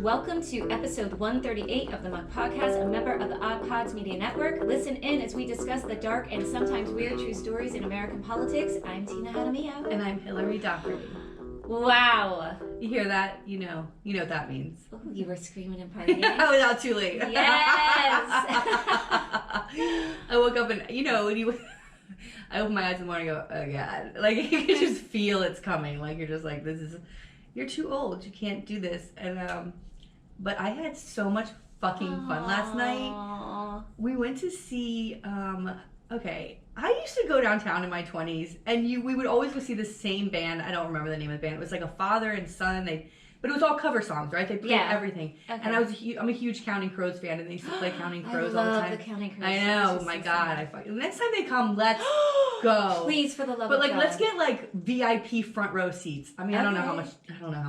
Welcome to episode 138 of the Muck Podcast, a member of the Odd Pods Media Network. Listen in as we discuss the dark and sometimes weird true stories in American politics. I'm Tina Jaramillo. And I'm Hillary Dockery. Wow. You hear that? You know what that means. Ooh, you were screaming and partying. I was out too late. Yes. I woke up and, when you... I open my eyes in the morning and go, oh God. Like, you can just feel it's coming. Like, you're just like, you're too old. You can't do this. And, but I had so much fucking fun last night. We went to see, I used to go downtown in my 20s, and we would always go see the same band. I don't remember the name of the band. It was like a father and son. But it was all cover songs, right? They played everything. Okay. And I'm a huge Counting Crows fan, and they used to play Counting Crows all the time. I love the Counting Crows. I know. Oh my God. Next time they come, let's go. Please, for the love of God. But like, let's get like VIP front row seats. I mean, I don't know how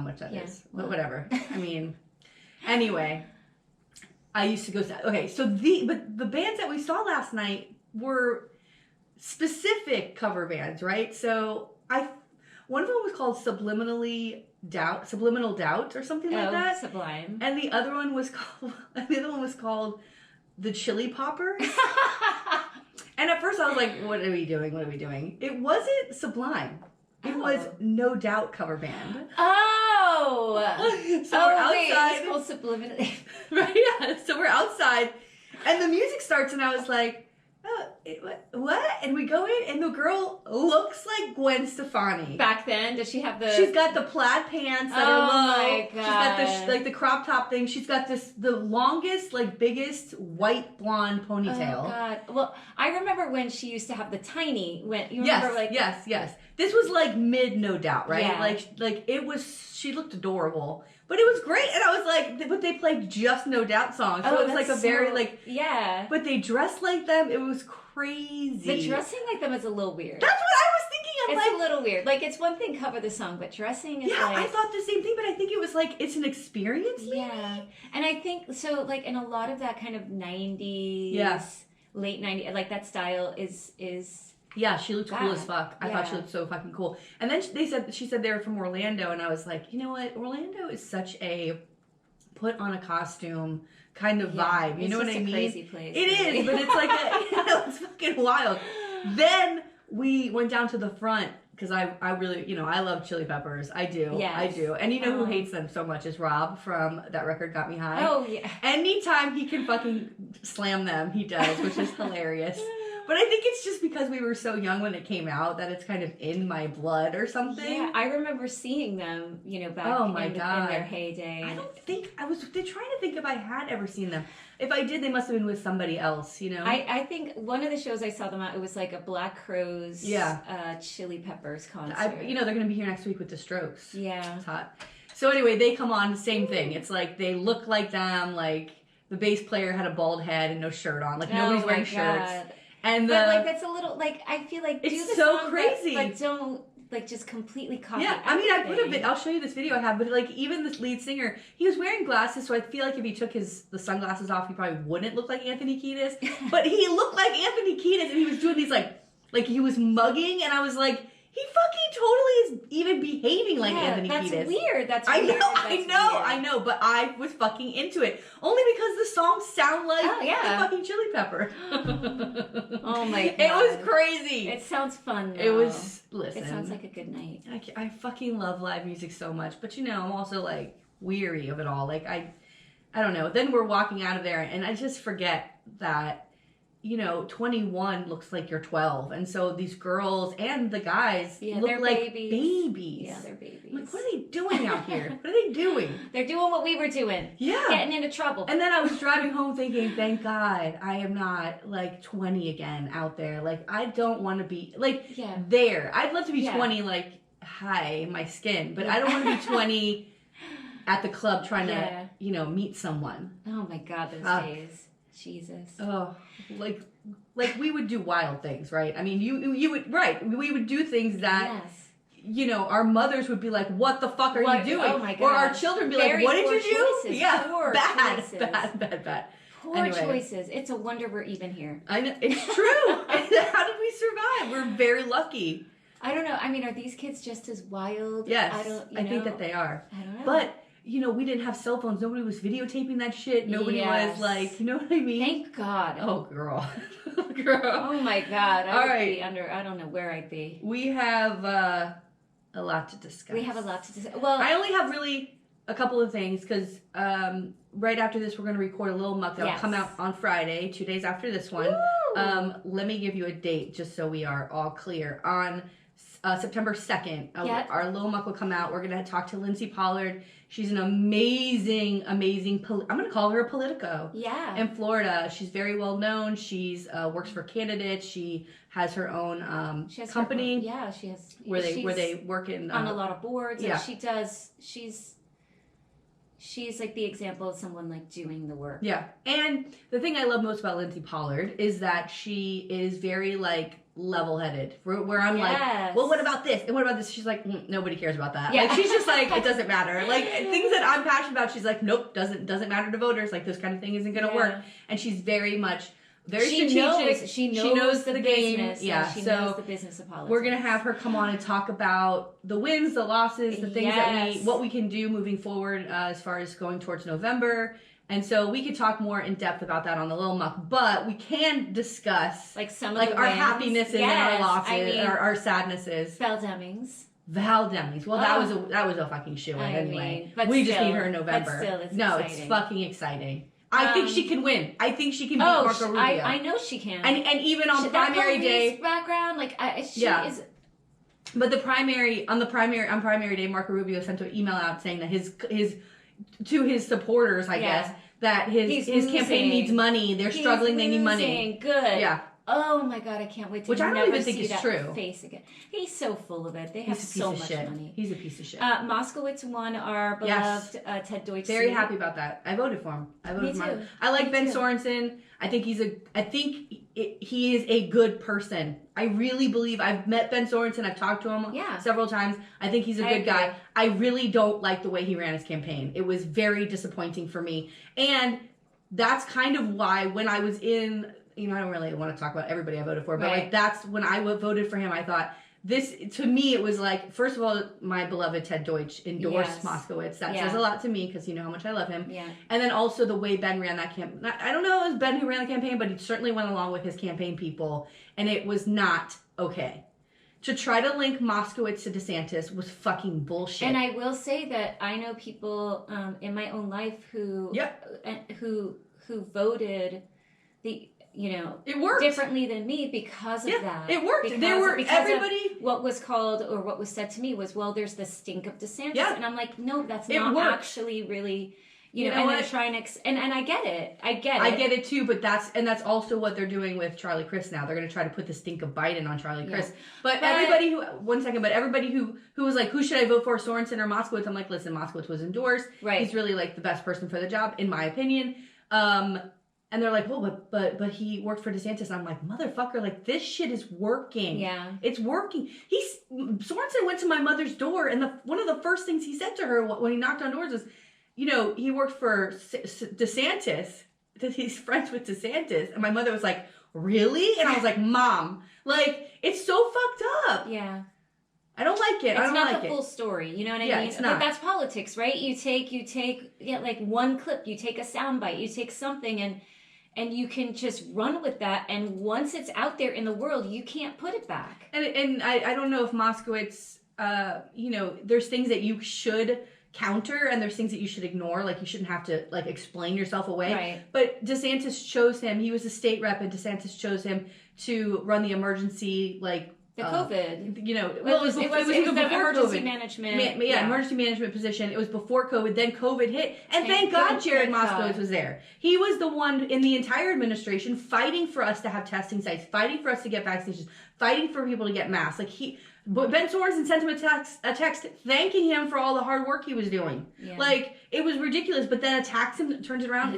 much that is. But whatever. I mean, anyway, I used to go. Okay, so the bands that we saw last night were specific cover bands, right? So one of them was called Subliminal Doubt or something like that. Sublime. And the other one was called the Chili Poppers. And at first I was like, what are we doing? It wasn't Sublime. It was No Doubt cover band. Oh. So we're outside. Wait, it's called Subliminal. Right, yeah. So we're outside and the music starts and I was like, what? And we go in, and the girl looks like Gwen Stefani. Back then, does she have the? She's got the plaid pants that are low. Oh my God! She's got the crop top thing. She's got the longest, biggest white blonde ponytail. Oh God! Well, I remember when she used to have the tiny. Yes. This was like mid No Doubt, right? Yeah. Like it was. She looked adorable. But it was great, and I was like, but they played just No Doubt songs, so it was like a very yeah. But they dressed like them. It was crazy. The dressing like them is a little weird. That's what I was thinking. It's a little weird. Like, it's one thing cover the song, but dressing is I thought the same thing, but I think it was like it's an experience. Maybe? Yeah, and I think so. Like in a lot of that kind of 90s, late 90s, like that style is. Yeah, she looked cool as fuck. I thought she looked so fucking cool. And then she said they were from Orlando, and I was like, you know what? Orlando is such a put on a costume kind of vibe. You know what I mean? It's a crazy place. It is, but it's like it's fucking wild. Then we went down to the front because I really, I love Chili Peppers. I do. Yes. I do. And who hates them so much is Rob from That Record Got Me High. Oh yeah. Anytime he can fucking slam them, he does, which is hilarious. But I think it's just because we were so young when it came out that it's kind of in my blood or something. Yeah, I remember seeing them, back in their heyday. I don't think I was trying to think if I had ever seen them. If I did, they must have been with somebody else, I think one of the shows I saw them at, it was like a Black Crowes Chili Peppers concert. They're going to be here next week with the Strokes. Yeah. It's hot. So anyway, they come on, same thing. It's like they look like them, like the bass player had a bald head and no shirt on. Like nobody's wearing shirts. And but that's a little I feel like it's do the so song, crazy, but don't just completely copy. Yeah, I mean, I put a bit. I'll show you this video I have, but even the lead singer, he was wearing glasses, so I feel like if he took the sunglasses off, he probably wouldn't look like Anthony Kiedis. But he looked like Anthony Kiedis, and he was doing these like he was mugging, and I was like, he fucking totally is even behaving like Anthony Kiedis. That's weird. I know, but I was fucking into it. Only because the songs sound like the fucking Chili Pepper. Oh my God. It was crazy. It sounds fun though. It was, listen. It sounds like a good night. I fucking love live music so much, but I'm also weary of it all. I don't know. Then we're walking out of there and I just forget that 21 looks like you're 12. And so these girls and the guys look like babies. Yeah, they're babies. I'm like, what are they doing out here? What are they doing? They're doing what we were doing. Yeah. Getting into trouble. And then I was driving home thinking, thank God I am not 20 again out there. I don't want to be there. I'd love to be 20 hi, my skin. But I don't want to be 20 at the club trying to, meet someone. Oh my God, those days. Jesus. Oh, we would do wild things, right? I mean, you would, right? We would do things that, our mothers would be like, "What the fuck are you doing?" Oh my God. Or our children would be like, "What did you do?" Choices. Yeah, Poor bad. Poor choices. It's a wonder we're even here. I know it's true. How did we survive? We're very lucky. I don't know. I mean, are these kids just as wild? Yes, I think that they are. I don't know. But we didn't have cell phones. Nobody was videotaping that shit. Nobody was like, you know what I mean? Thank God. Oh, girl. Girl. Oh, my God. All right. I don't know where I'd be. We have a lot to discuss. Well, I only have really a couple of things because right after this, we're going to record a little muck that will come out on Friday, 2 days after this one. Let me give you a date just so we are all clear. On September 2nd, our little muck will come out. We're going to talk to Lindsay Pollard. She's an amazing, I'm going to call her a Politico. Yeah. In Florida. She's very well known. She's works for candidates. She has her own company. She has. Where they work in on a lot of boards. Yeah. And she's like the example of someone like doing the work. Yeah. And the thing I love most about Lindsay Pollard is that she is very like level-headed. Where I'm like, well, what about this? And what about this? She's like, nobody cares about that. Yeah. Like she's just like, it doesn't matter. Like things that I'm passionate about, she's like, nope, doesn't matter to voters. Like this kind of thing isn't gonna work. And she's very strategic. She knows the game. Business. Yeah. She knows the business of politics. We're gonna have her come on and talk about the wins, the losses, the things what we can do moving forward as far as going towards November. And so we could talk more in depth about that on the Little Muck, but we can discuss like some of like the our wins. happinesses and our losses, our sadnesses. Val Demings. Well, that was a fucking shoo-in anyway. We just need her in November. But still, it's exciting. It's fucking exciting. I think she can win. I think she can beat Marco Rubio. I know she can. And even on primary day, background, like she is. But on primary day, Marco Rubio sent an email out saying that his supporters, I guess, that his campaign needs money. They're struggling. They need money. Good. Yeah. Oh my God, I can't wait to Which I don't never even think see is that true. face again. He's so full of it. They have so much money. He's a piece of shit. Moskowitz won our beloved Ted Deutsch. Very happy about that. I voted for him. Me too. I like Ben Sorensen. I think he is a good person. I really believe I've met Ben Sorensen. I've talked to him several times. I think he's a good guy. I really don't like the way he ran his campaign. It was very disappointing for me. And that's kind of why when I was in, I don't really want to talk about everybody I voted for, but like that's when I voted for him. I thought to me, it was like, first of all, my beloved Ted Deutsch endorsed Moskowitz. That says a lot to me because you know how much I love him. Yeah. And then also the way Ben ran that campaign. I don't know if it was Ben who ran the campaign, but he certainly went along with his campaign people, and it was not okay. To try to link Moskowitz to DeSantis was fucking bullshit. And I will say that I know people in my own life who voted it worked differently than me because of that. It worked. What was called or what was said to me was, well, there's the stink of DeSantis, and I'm like, no, that's not actually really. You know, and they're trying to, and I get it. I get it too, but that's also what they're doing with Charlie Crist now. They're going to try to put the stink of Biden on Charlie Crist. But everybody who was like, who should I vote for, Sorensen or Moskowitz? I'm like, listen, Moskowitz was endorsed. Right. He's really like the best person for the job, in my opinion. And they're like, well, but he worked for DeSantis. And I'm like, motherfucker, like this shit is working. Yeah. It's working. Sorensen went to my mother's door, and one of the first things he said to her when he knocked on doors was, he worked for DeSantis, that he's friends with DeSantis. And my mother was like, really? And I was like, Mom, like, it's so fucked up. Yeah. I don't like it. It's not the full story. You know what I mean? It's not. But that's politics, right? You take like one clip, you take a soundbite, you take something and you can just run with that. And once it's out there in the world, you can't put it back. And I don't know if Moskowitz, there's things that you should counter and there's things that you should ignore. Like you shouldn't have to like explain yourself away. Right. But DeSantis chose him. He was a state rep, and DeSantis chose him to run the emergency the COVID. It was the emergency management. Emergency management position. It was before COVID. Then COVID hit. And thank God Jared Moskowitz was there. He was the one in the entire administration fighting for us to have testing sites, fighting for us to get vaccinations, fighting for people to get masks. But Ben Sorensen sent him a text thanking him for all the hard work he was doing. Yeah. Like, it was ridiculous, but then attacks him, turns it around.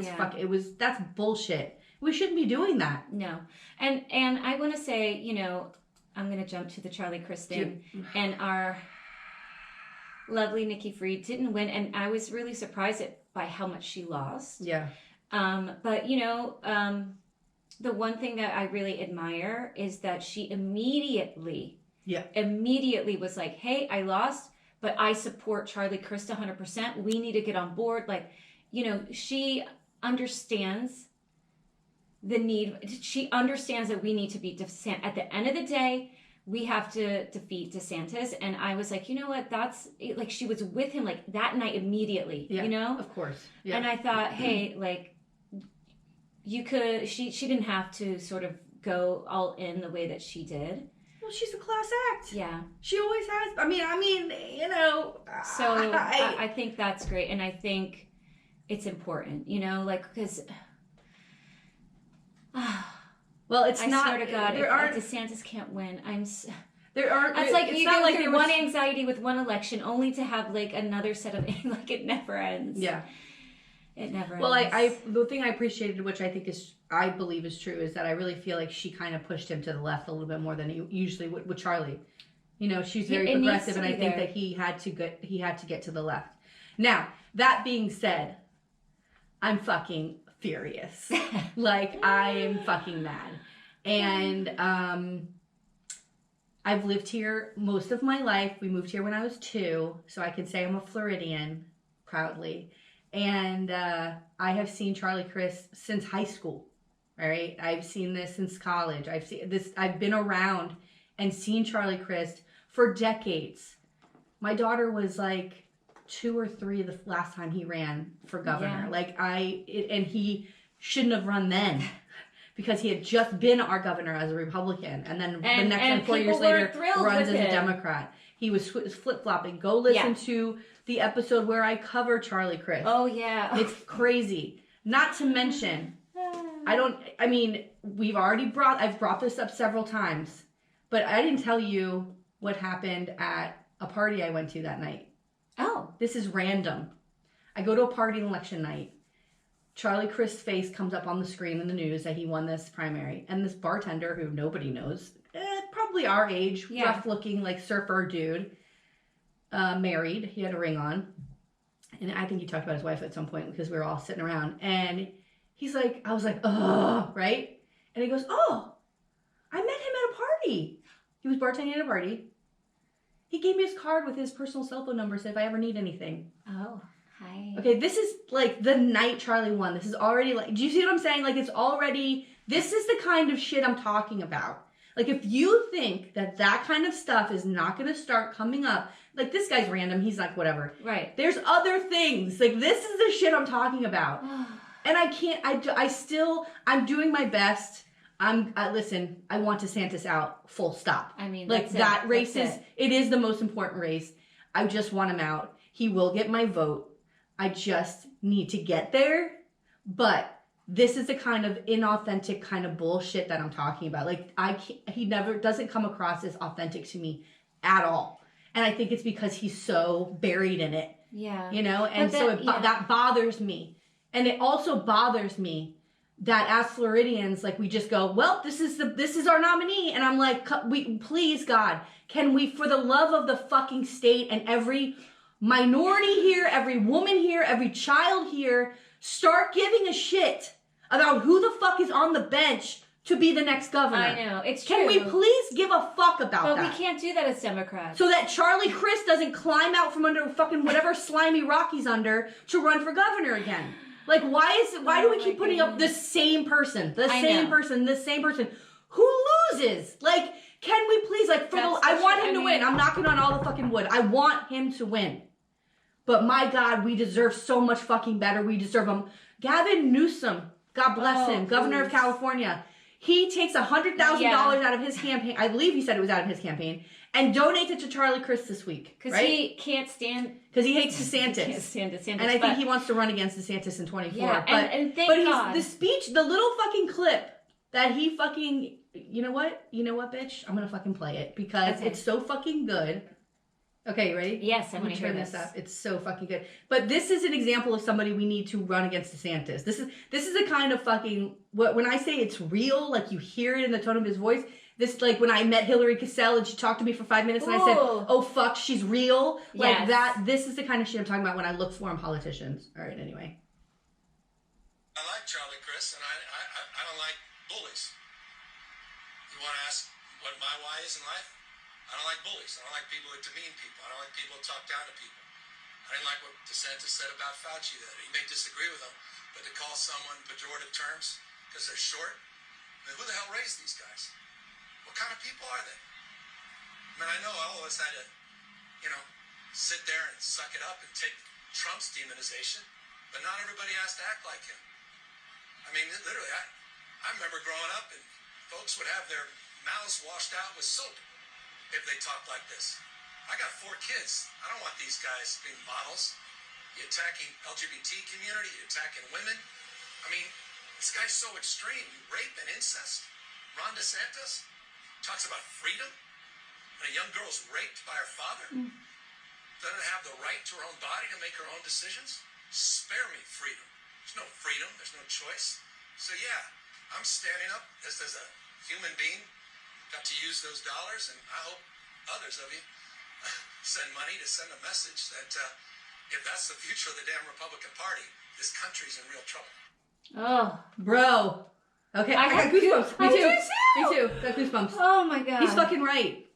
That's bullshit. We shouldn't be doing that. No. And I want to say, I'm going to jump to the Charlie Crist thing. And our lovely Nikki Fried didn't win. And I was really surprised by how much she lost. Yeah. But, the one thing that I really admire is that she immediately was like, hey, I lost, but I support Charlie Crist 100%. We need to get on board. Like, you know, she understands the need. She understands that we need to beat DeSantis. At the end of the day, we have to defeat DeSantis. And I was like, you know what? That's like, she was with him like that night immediately, you know? Of course. Yeah. And I thought, hey, like, you could, she didn't have to sort of go all in the way that she did. Well, she's a class act. Yeah. She always has. I mean, you know. So I think that's great. And I think it's important, you know, like, because. Well, it's I not. I swear to God, if DeSantis can't win, There aren't. It's like it's you not go like through one anxiety with one election, only to have like another set of like it never ends. Yeah, it never ends. Well, the thing I appreciated, which I believe is true, is that I really feel like she kind of pushed him to the left a little bit more than he usually would with Charlie. You know, she's very progressive, and I think that he had to get to the left. Now, that being said, I'm fucking furious. Like, I am fucking mad. And I've lived here most of my life. We moved here when I was 2, so I can say I'm a Floridian proudly. And I have seen Charlie Crist since high school. All right, I've seen this since college. I've been around and seen Charlie Crist for decades. My daughter was like 2 or 3 the last time he ran for governor. Yeah. And he shouldn't have run then. Because he had just been our governor as a Republican, and then the next 4 years later runs as a Democrat. He was flip-flopping. Go listen to the episode where I cover Charlie Crist. Oh, yeah. It's crazy. Not to mention, I've brought this up several times, but I didn't tell you what happened at a party I went to that night. Oh. This is random. I go to a party on election night. Charlie Crist's face comes up on the screen in the news that he won this primary. And this bartender, who nobody knows, probably our age, rough-looking, like, surfer dude, married. He had a ring on. And I think he talked about his wife at some point because we were all sitting around. And he's like, I was like, oh, right? And he goes, oh, I met him at a party. He was bartending at a party. He gave me his card with his personal cell phone number, said if I ever need anything. Oh. Hi. Okay, this is like the night Charlie won. This is already like, do you see what I'm saying? Like, it's already, this is the kind of shit I'm talking about. Like, if you think that kind of stuff is not going to start coming up, like, this guy's random. He's like, whatever. Right. There's other things. Like, this is the shit I'm talking about. And I can't, I'm doing my best. Listen, I want DeSantis out, full stop. I mean, like, that race it is the most important race. I just want him out. He will get my vote. I just need to get there. But this is the kind of inauthentic kind of bullshit that I'm talking about. Like, he never doesn't come across as authentic to me at all. And I think it's because he's so buried in it. Yeah. You know, and that bothers me. And it also bothers me that as Floridians, like, we just go, well, this is our nominee. And I'm like, please, God, can we, for the love of the fucking state and every minority here, every woman here, every child here, start giving a shit about who the fuck is on the bench to be the next governor. I know, it's true. Can we please give a fuck about that? But we can't do that as Democrats. So that Charlie Crist doesn't climb out from under fucking whatever slimy rock he's under to run for governor again. Like, why do we keep putting up the same person? The same person. Who loses? Like, can we please, like, I want him to win. I'm knocking on all the fucking wood. I want him to win. But my God, we deserve so much fucking better. We deserve him. Gavin Newsom, God bless him, governor of California. He takes $100,000 out of his campaign. I believe he said it was out of his campaign. And donates it to Charlie Crist this week. Because he can't stand... Because he hates DeSantis. He can't stand DeSantis. And I think he wants to run against DeSantis in 24. Yeah, and thank God. The speech, the little fucking clip that he fucking... You know what, bitch? I'm going to fucking play it. Because it's so fucking good. Okay, you ready? Yes, I'm going to hear this up. It's so fucking good. But this is an example of somebody we need to run against DeSantis. This is the kind of fucking... When I say it's real, like, you hear it in the tone of his voice... This, like, when I met Hillary Cassell and she talked to me for 5 minutes and I said, oh, fuck, she's real. Like, this is the kind of shit I'm talking about when I look for in politicians. All right, anyway. I like Charlie Crist, and I don't like bullies. You want to ask what my why is in life? I don't like bullies. I don't like people that demean people. I don't like people that talk down to people. I didn't like what DeSantis said about Fauci that he may disagree with him, but to call someone pejorative terms because they're short, I mean, who the hell raised these guys? What kind of people are they? I mean, I know all of us had to, sit there and suck it up and take Trump's demonization, but not everybody has to act like him. I mean, literally, I remember growing up and folks would have their mouths washed out with soap if they talked like this. I got 4 kids. I don't want these guys being models. You attacking LGBT community, you attacking women. I mean, this guy's so extreme. Rape and incest. Ron DeSantis talks about freedom. When a young girl's raped by her father, doesn't have the right to her own body to make her own decisions. Spare me freedom. There's no freedom. There's no choice. So yeah, I'm standing up as a human being. Got to use those dollars, and I hope others of you send money to send a message that if that's the future of the damn Republican Party, this country's in real trouble. Oh, Bro. Okay, I got goosebumps. Me too. Got goosebumps. Oh my God. He's fucking right.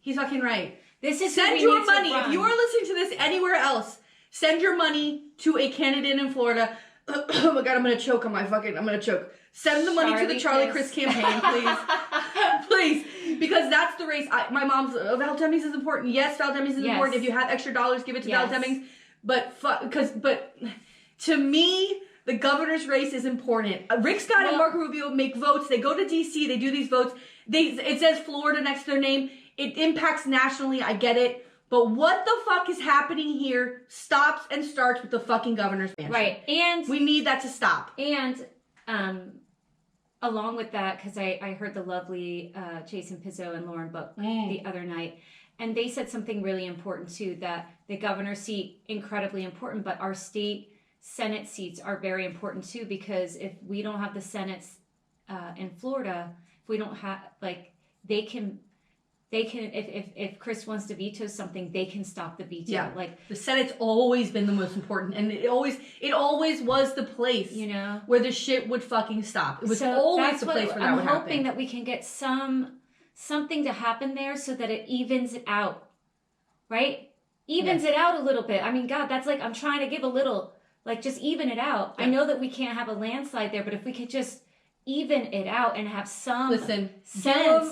This is send your money. If you are listening to this anywhere else, send your money to a candidate in Florida. Oh my God, I'm gonna choke. I'm gonna choke. Send the money to the Charlie Chris campaign, please. Please. Because that's the race. My mom's, Val Demings is important. Yes, Val Demings is important. If you have extra dollars, give it to Val Demings. But to me, the governor's race is important. Rick Scott and Marco Rubio make votes. They go to DC. They do these votes. It says Florida next to their name. It impacts nationally. I get it. But what the fuck is happening here stops and starts with the fucking governor's mansion. Right. And we need that to stop. And along with that, because I heard the lovely Jason Pizzo and Lauren Book the other night, and they said something really important too, that the governor's seat, incredibly important, but our state Senate seats are very important too, because if we don't have the Senates in Florida, if we don't have, they can if Chris wants to veto something, they can stop the veto. Yeah. The Senate's always been the most important, and it always was the place, where the shit would fucking stop. It was always the place where that would happen. I'm hoping that we can get something to happen there so that it evens it out. Right? Evens it out a little bit. I mean, God, that's I'm trying to give a little, just even it out. Yeah. I know that we can't have a landslide there, but if we could just even it out and have some sense. Gillum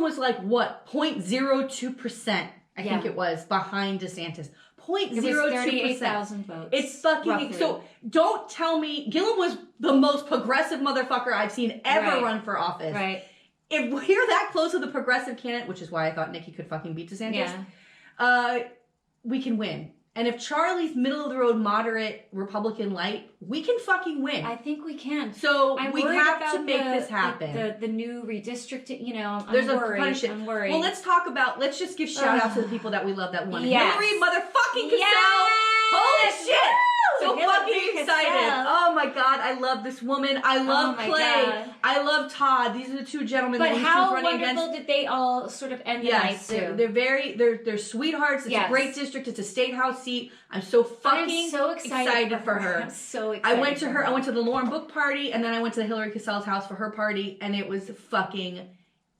was 0.02%, I think it was, behind DeSantis. 0.02%. It was 38,000 votes. It's fucking roughly. So don't tell me Gillum was the most progressive motherfucker I've seen ever run for office. Right. If we're that close to the progressive candidate, which is why I thought Nikki could fucking beat DeSantis, we can win. And if Charlie's middle-of-the-road, moderate, Republican light, we can fucking win. I think we can. So we have to make this happen. The new redistricting, I'm There's worried. a ton of shit. I'm worried. Well, let's just give shout-outs to the people that we love that won. Yes. Hillary motherfucking Cassell. Holy shit. So fucking excited. Oh my God, I love this woman. I love Clay. God. I love Todd. These are the two gentlemen but that how running against. wonderful did they all sort of end the night too? They're sweethearts. It's a great district. It's a state house seat. I'm so fucking excited for her. I'm so excited. I went to her. I went to the Lauren Book party, and then I went to the Hillary Cassell's house for her party, and it was fucking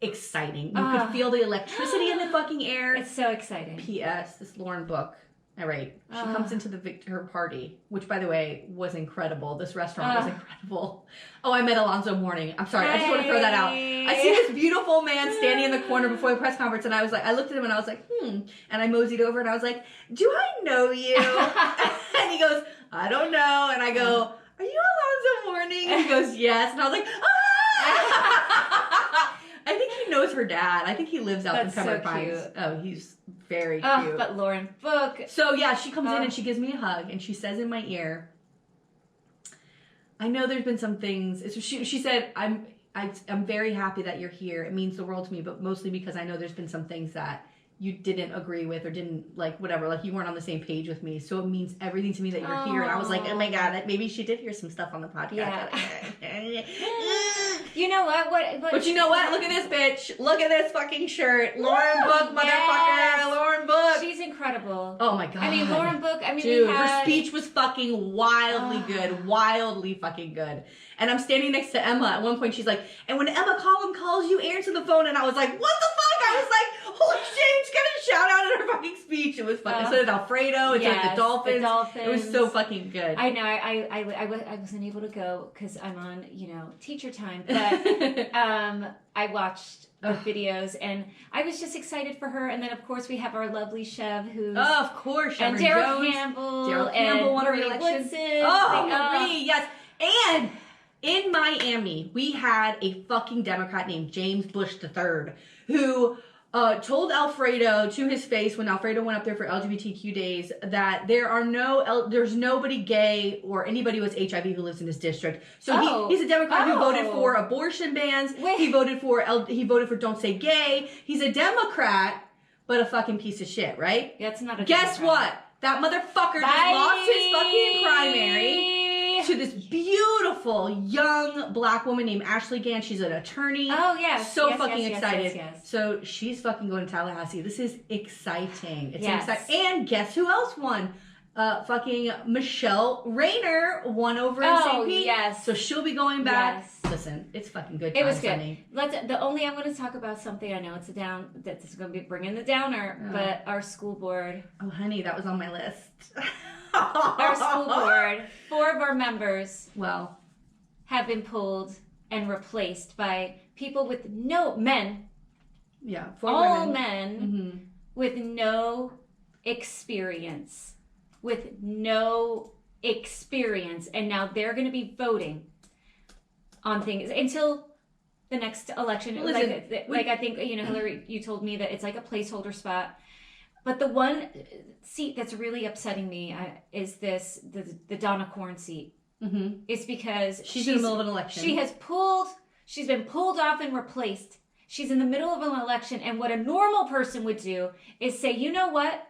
exciting. You could feel the electricity in the fucking air. It's so exciting. P.S. This Lauren Book. All right. She comes into her party, which, by the way, was incredible. This restaurant was incredible. Oh, I met Alonzo Mourning. I'm sorry. I just want to throw that out. I see this beautiful man standing in the corner before the press conference, and I looked at him, and I was like, And I moseyed over, and I was like, do I know you? And he goes, I don't know. And I go, are you Alonzo Mourning? And he goes, yes. And I was like, I think he knows her dad. I think he lives out in Pembroke Pines. Oh, he's very cute. But Lauren Book. So yeah, she comes in and she gives me a hug and she says in my ear, I know there's been some things. She said, I'm very happy that you're here. It means the world to me, but mostly because I know there's been some things that you didn't agree with or didn't whatever, you weren't on the same page with me. So it means everything to me that you're here. And I was like, oh my God, maybe she did hear some stuff on the podcast. Yeah. You know what? But you know what? Look at this bitch. Look at this fucking shirt. Lauren Book, motherfucker. Yes. Lauren Book. She's incredible. Oh my God. I mean, Lauren Book, dude, her speech was fucking wildly good. Wildly fucking good. And I'm standing next to Emma. At one point, she's like, and when Emma Collum calls you, answer the phone. And I was like, what the fuck? I was like, holy Beach. It was fucking. So did Alfredo. It's like the Dolphins. It was so fucking good. I know. I wasn't able to go because I'm on teacher time, but I watched the videos and I was just excited for her. And then of course we have our lovely Chev, who's of course, and Daryl Campbell and won Marie re-election. Woodson. Marie, yes, and. In Miami, we had a fucking Democrat named James Bush III who told Alfredo to his face when Alfredo went up there for LGBTQ days that there's nobody gay or anybody with HIV who lives in this district. So he's a Democrat who voted for abortion bans. He voted for Don't Say Gay. He's a Democrat, but a fucking piece of shit, right? That's not a Guess what? That motherfucker just lost his fucking primary to this beautiful young black woman named Ashley Gant. She's an attorney. Oh, yes. So fucking excited. Yes. So she's fucking going to Tallahassee. This is exciting. It's yes. exciting. And guess who else won? Fucking Michelle Rayner won over in St. Pete. Yes. So she'll be going back. Yes. Listen, it's fucking good. It was good. Honey. I want to talk about something. I know it's that's going to be bringing the downer, but our school board. Oh, honey, that was on my list. Our school board, 4 of our members, have been pulled and replaced by people with men. Yeah, 4 all women. Men with no experience. And now they're going to be voting on things until the next election. Listen, I think, Hillary, you told me that it's like a placeholder spot. But the one seat that's really upsetting me is the Donna Corn seat. Mm-hmm. It's because she's in the middle of an election. She's been pulled off and replaced. She's in the middle of an election. And what a normal person would do is say, you know what?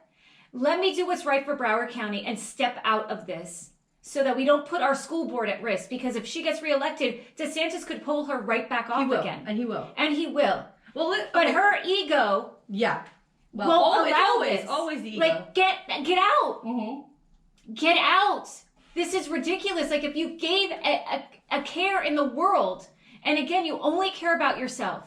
Let me do what's right for Broward County and step out of this so that we don't put our school board at risk. Because if she gets reelected, DeSantis could pull her right back off again. And he will. Well, but her ego... Yeah. Well, always the ego. Like, get out. Mm-hmm. Get out. This is ridiculous. Like, if you gave a care in the world, and again, you only care about yourself.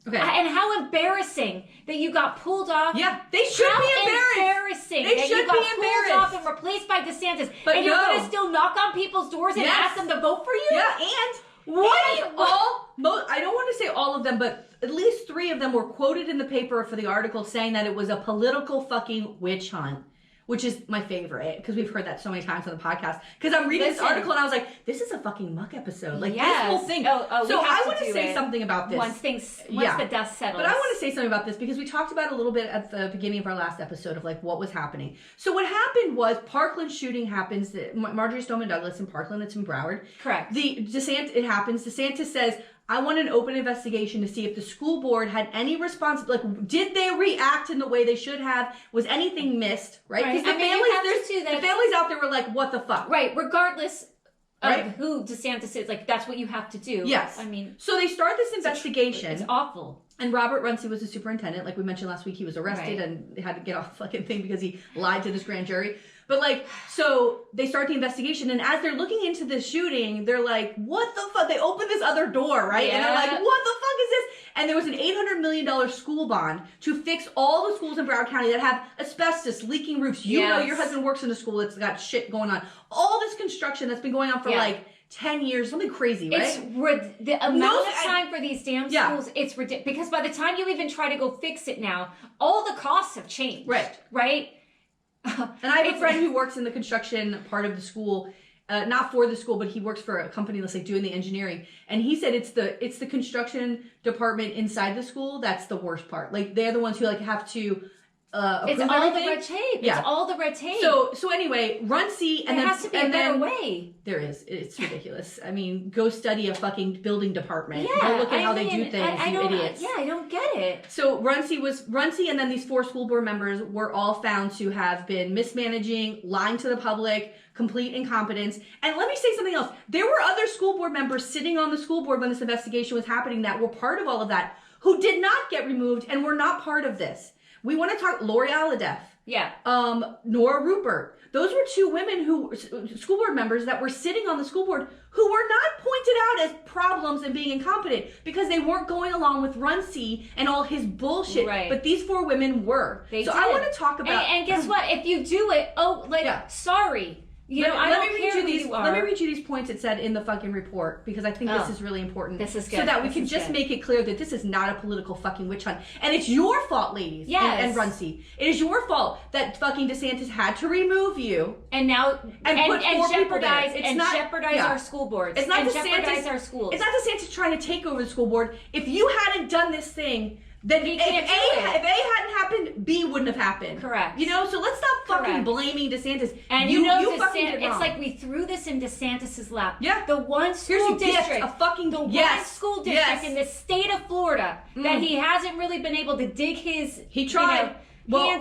Okay. And how embarrassing that you got pulled off. Yeah, they should be embarrassed. Embarrassing they that should you got be embarrassed. pulled off and replaced by DeSantis. But and you're going to still knock on people's doors and ask them to vote for you? Yeah, I don't want to say all of them, but at least 3 of them were quoted in the paper for the article saying that it was a political fucking witch hunt, which is my favorite because we've heard that so many times on the podcast. Because I'm reading this article and I was like, this is a fucking muck episode. Like, this whole thing. So I want to say something about this. Once the dust settles. But I want to say something about this because we talked about it a little bit at the beginning of our last episode of like what was happening. So what happened was Parkland shooting happens. Marjorie Stoneman Douglas in Parkland. It's in Broward. Correct. It happens. DeSantis says, I want an open investigation to see if the school board had any did they react in the way they should have? Was anything missed? Right? Because the families out there were like, what the fuck? Right. Regardless of who DeSantis is, like, that's what you have to do. Yes. I mean. So they start this investigation. It's awful. And Robert Runcie was the superintendent. Like we mentioned last week, he was arrested and had to get off the fucking thing because he lied to this grand jury. But so they start the investigation, and as they're looking into the shooting, they're like, what the fuck? They open this other door, right? Yeah. And they're like, what the fuck is this? And there was an $800 million school bond to fix all the schools in Broward County that have asbestos, leaking roofs. You know your husband works in a school that's got shit going on. All this construction that's been going on for 10 years, something crazy, right? It's the amount of time for these damn schools, it's ridiculous. Because by the time you even try to go fix it now, all the costs have changed. Right? And I have a friend who works in the construction part of the school, not for the school, but he works for a company that's like doing the engineering. And he said it's the construction department inside the school that's the worst part. Like they're the ones who like have to it's all everything. The red tape. Yeah. It's all the red tape. So anyway, Runcie and there has to be a better way. There is. It's ridiculous. I mean, go study a fucking building department. Yeah, go look at how they do things, you idiots. Yeah, I don't get it. So Runcie and then these 4 school board members were all found to have been mismanaging, lying to the public, complete incompetence. And let me say something else. There were other school board members sitting on the school board when this investigation was happening that were part of all of that who did not get removed and were not part of this. We want to talk Lori Alhadeff. Yeah. Nora Rupert. Those were two women school board members that were sitting on the school board who were not pointed out as problems and being incompetent because they weren't going along with Runcie and all his bullshit. Right. But these four women were. They so did. I want to talk about. And guess what? If you do it, sorry. Let me read you these points it said in the fucking report because I think this is really important. This is good. So that we can just make it clear that this is not a political fucking witch hunt. And it's your fault, ladies. Yes. And Runcie. It is your fault that fucking DeSantis had to remove you. And now and jeopardize our school boards. It's not and DeSantis, jeopardize our schools. It's not DeSantis trying to take over the school board. If you hadn't done this thing, then if can't A hadn't happened, B wouldn't have happened. Correct. You know, so let's stop fucking blaming DeSantis. And you fucking did it's wrong. like we threw this in DeSantis' lap. Yeah. The one school district, one school district in the state of Florida that he hasn't really been able to dig his hand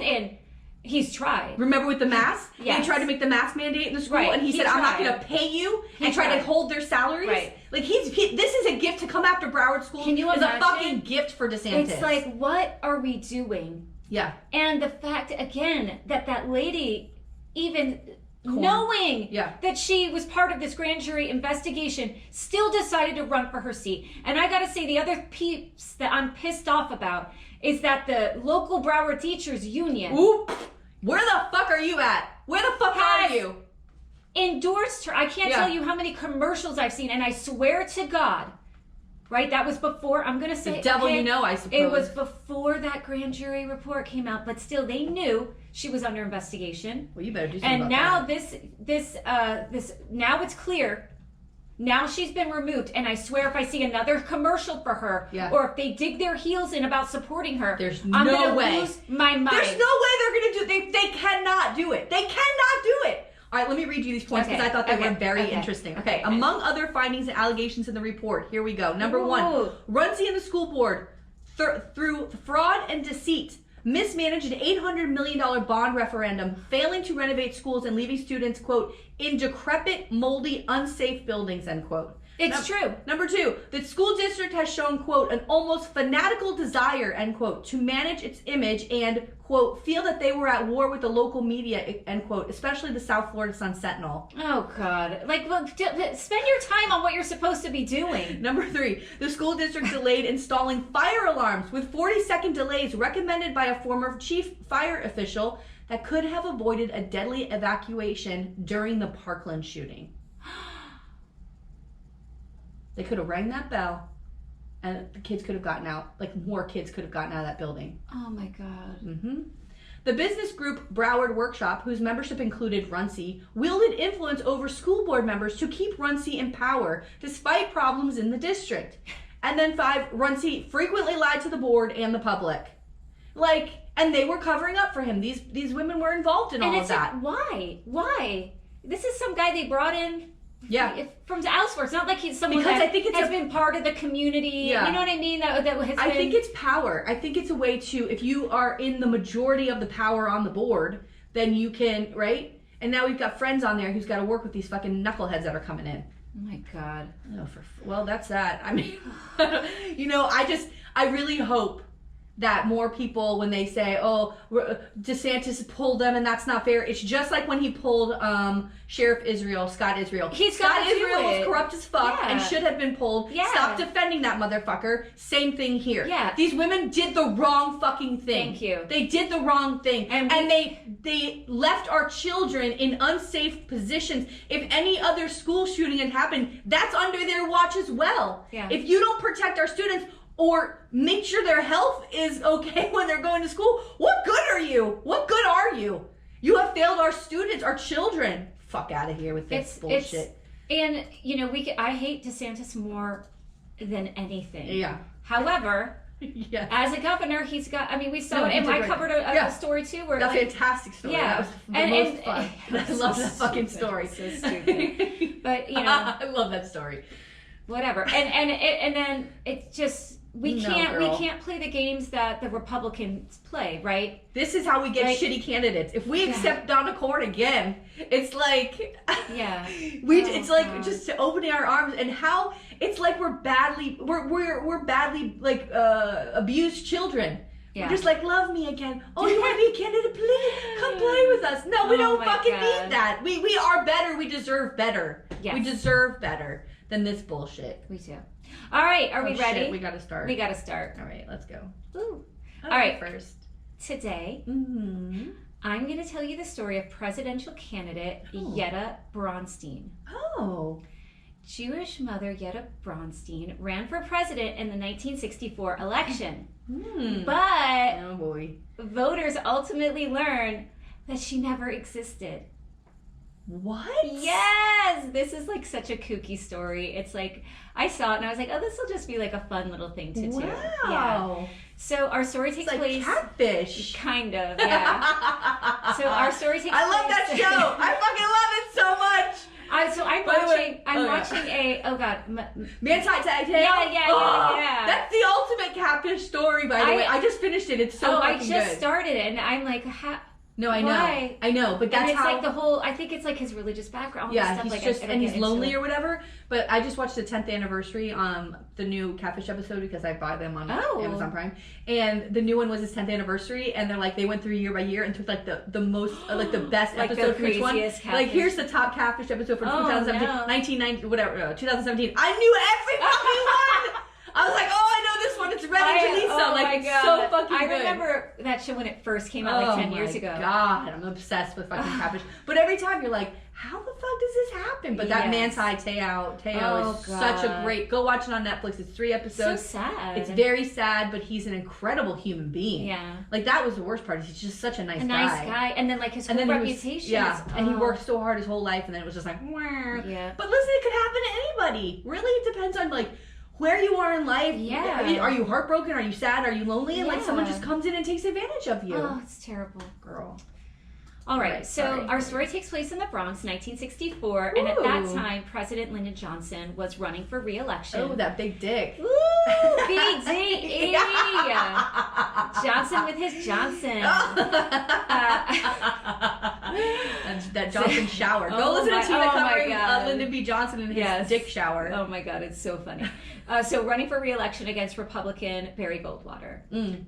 in. He's tried. Remember with the mask? Yes. They tried to make the mask mandate in the school, and he said, "I'm not going to pay you," and tried to hold their salaries. Right. Like this is a gift to come after Broward schools. Can you imagine? imagine? It's a fucking gift for DeSantis. It's like, what are we doing? Yeah. And the fact again that lady, even knowing that she was part of this grand jury investigation, still decided to run for her seat. And I got to say, the other piece that I'm pissed off about is that the local Broward Teachers Union. Oop. Where the fuck are you at? Where the fuck are you? Endorsed her. I can't tell you how many commercials I've seen, and I swear to God, right? That was before. I'm gonna say the devil, I suppose it was before that grand jury report came out, but still, they knew she was under investigation. Well, you better do something. And now now it's clear. Now she's been removed, and I swear if I see another commercial for her, or if they dig their heels in about supporting her, I'm gonna lose my mind. There's no way they're gonna do. They cannot do it. They cannot do it. All right, let me read you these points because I thought they were very interesting. Okay. Among other findings and allegations in the report, here we go. Number 1, Runcie and the school board through fraud and deceit mismanaged an $800 million bond referendum, failing to renovate schools and leaving students, quote, in decrepit, moldy, unsafe buildings, end quote. It's true. Number 2, the school district has shown, quote, an almost fanatical desire, end quote, to manage its image and, quote, feel that they were at war with the local media, end quote, especially the South Florida Sun-Sentinel. Oh, God. Spend your time on what you're supposed to be doing. Number 3, the school district delayed installing fire alarms with 40-second delays recommended by a former chief fire official that could have avoided a deadly evacuation during the Parkland shooting. They could have rang that bell and the kids could have gotten out. Like, more kids could have gotten out of that building. Oh, my God. Mm-hmm. The business group Broward Workshop, whose membership included Runcie, wielded influence over school board members to keep Runcie in power, despite problems in the district. And then 5, Runcie frequently lied to the board and the public. And they were covering up for him. These women were involved in all of that. Why? Why? This is some guy they brought in from elsewhere. It's not like he's someone that has been part of the community. Yeah. You know what I mean? I think it's power. I think it's a way to, if you are in the majority of the power on the board, then you can, right? And now we've got friends on there who's got to work with these fucking knuckleheads that are coming in. Oh my God. Well, that's that. I mean, I really hope that more people, when they say, oh, DeSantis pulled them and that's not fair, it's just like when he pulled Sheriff Scott Israel. Scott Israel was corrupt as fuck and should have been pulled. Yeah. Stop defending that motherfucker. Same thing here. Yeah. These women did the wrong fucking thing. Thank you. They did the wrong thing. And they left our children in unsafe positions. If any other school shooting had happened, that's under their watch as well. Yeah. If you don't protect our students, or make sure their health is okay when they're going to school, what good are you? What good are you? You have failed our students, our children. Fuck out of here with this bullshit. And, I hate DeSantis more than anything. Yeah. However, as a governor, he's got, we saw it, and I covered a story too. Where a fantastic story. Yeah. That was the most fun. I love that fucking story. So stupid. But, I love that story. Whatever. And then it's just, we can't play the games that the Republicans play, right? This is how we get shitty candidates. If we accept Donna Corn again, it's like it's like just opening our arms, and how it's like we're badly abused children. We're just like, love me again. Oh, you want to be a candidate? Please come play with us. No, we don't fucking need that. We are better. We deserve better. Yes. We deserve better than this bullshit. We do. All right, are we ready? Shit, we got to start. We got to start. All right, let's go. Ooh. All right. First. Today, Mm-hmm. I'm going to tell you the story of presidential candidate Yetta Bornstein. Oh. Jewish mother Yetta Bornstein ran for president in the 1964 election. But oh boy, voters ultimately learned that she never existed. What? Yes! This is like such a kooky story. It's like, I saw it and I was like, oh, this will just be like a fun little thing to do. Wow. Yeah. So our story takes like place... Catfish. Kind of, yeah. So our story takes place... I love that show! I fucking love it so much! I'm watching a, oh god. Man Tag Tag. Yeah. That's the ultimate catfish story, by the way. I just finished it. It's so fucking good. I just started it and I'm like, no, I know. Why? I know, but that's and it's how... like the whole, I think it's like his religious background. Yeah, stuff, he's like, just, and he's lonely or whatever. But I just watched the 10th anniversary on the new Catfish episode because I buy them on Amazon Prime. And the new one was his 10th anniversary, and they're like, they went through year by year and took like the most, like the best like episode the from each one. Catfish. Like, here's the top Catfish episode from 2017, no. 1990, whatever, 2017. I knew every fucking one! I was like, oh, I know this one. It's Red and Jaleesa. Oh like, my God. so fucking good. I remember that show when it first came out, like 10 years ago. Oh my God, I'm obsessed with fucking Catfish. But every time you're like, how the fuck does this happen? But that Manti Te'o is such a great... Go watch it on Netflix. It's 3 episodes. So sad. It's very sad, but he's an incredible human being. Yeah. Like, that was the worst part. He's just such a nice guy. Nice guy. And then, like, his whole reputation. And he worked so hard his whole life, and then it was just like, wah. Yeah. But listen, it could happen to anybody. Really, it depends on, like... where you are in life. Yeah. I mean, are you heartbroken? Are you sad? Are you lonely? And like someone just comes in and takes advantage of you. Oh, it's terrible. Girl. All right. So our story takes place in the Bronx, 1964. And at that time, President Lyndon Johnson was running for re-election. Oh, that big dick. Ooh, BDE. Johnson with his Johnson. That Johnson shower. Go listen to Tina covering Lyndon B. Johnson and his dick shower. Oh my God, it's so funny. So running for re-election against Republican Barry Goldwater.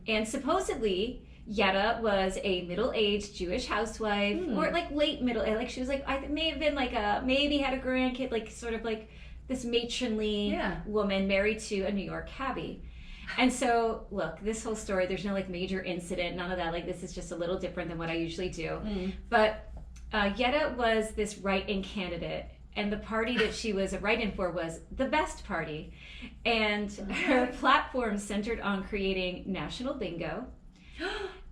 And supposedly, Yetta was a middle-aged Jewish housewife, or like late middle age. Like she was like, I may have been like maybe had a grandkid, like sort of like this matronly woman married to a New York cabbie. And so, look, this whole story, there's no like major incident, none of that. Like this is just a little different than what I usually do. But Yetta was this write-in candidate, and the party that she was a write-in for was the Best Party. And her platform centered on creating national bingo.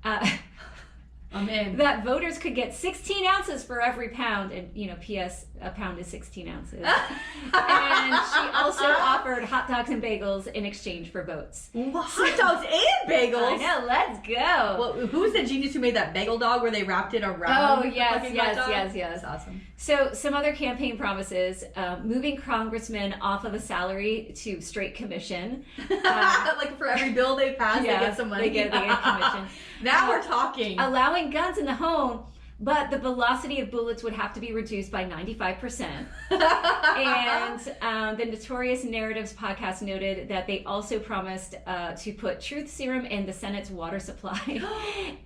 I'm in. That voters could get 16 ounces for every pound, and P.S. a pound is 16 ounces. And she also offered hot dogs and bagels in exchange for votes. Hot dogs and bagels? I know, let's go. Well, who's the genius who made that bagel dog where they wrapped it around? Oh, yes. That's awesome. So some other campaign promises, moving congressmen off of a salary to straight commission. Like for every bill they pass, they get some money. They get commission. Now we're talking. Allowing guns in the home, but the velocity of bullets would have to be reduced by 95%. And the Notorious Narratives podcast noted that they also promised to put truth serum in the Senate's water supply.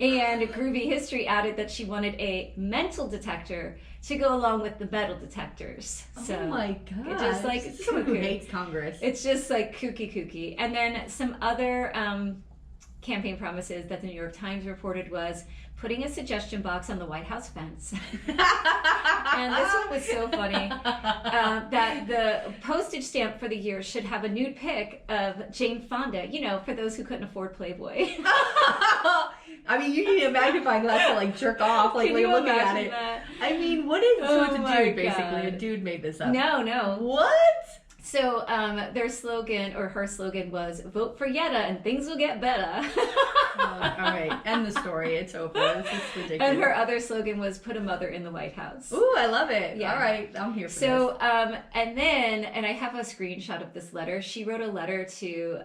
And Groovy History added that she wanted a mental detector to go along with the metal detectors. So oh my God. It's just like someone who hates Congress. It's just like kooky. And then some other campaign promises that the New York Times reported was putting a suggestion box on the White House fence. And this one was so funny, that the postage stamp for the year should have a nude pic of Jane Fonda, for those who couldn't afford Playboy. I mean, you need a magnifying glass to like jerk off, like when you're looking at it. That? I mean, what is, so it's a dude God. basically, a dude made this up. No. What? So their slogan, or her slogan, was "Vote for Yetta and things will get better." All right, end the story. It's over. This is ridiculous. And her other slogan was "Put a mother in the White House." Ooh, I love it. Yeah. All right, I'm here for this. So, and I have a screenshot of this letter. She wrote a letter to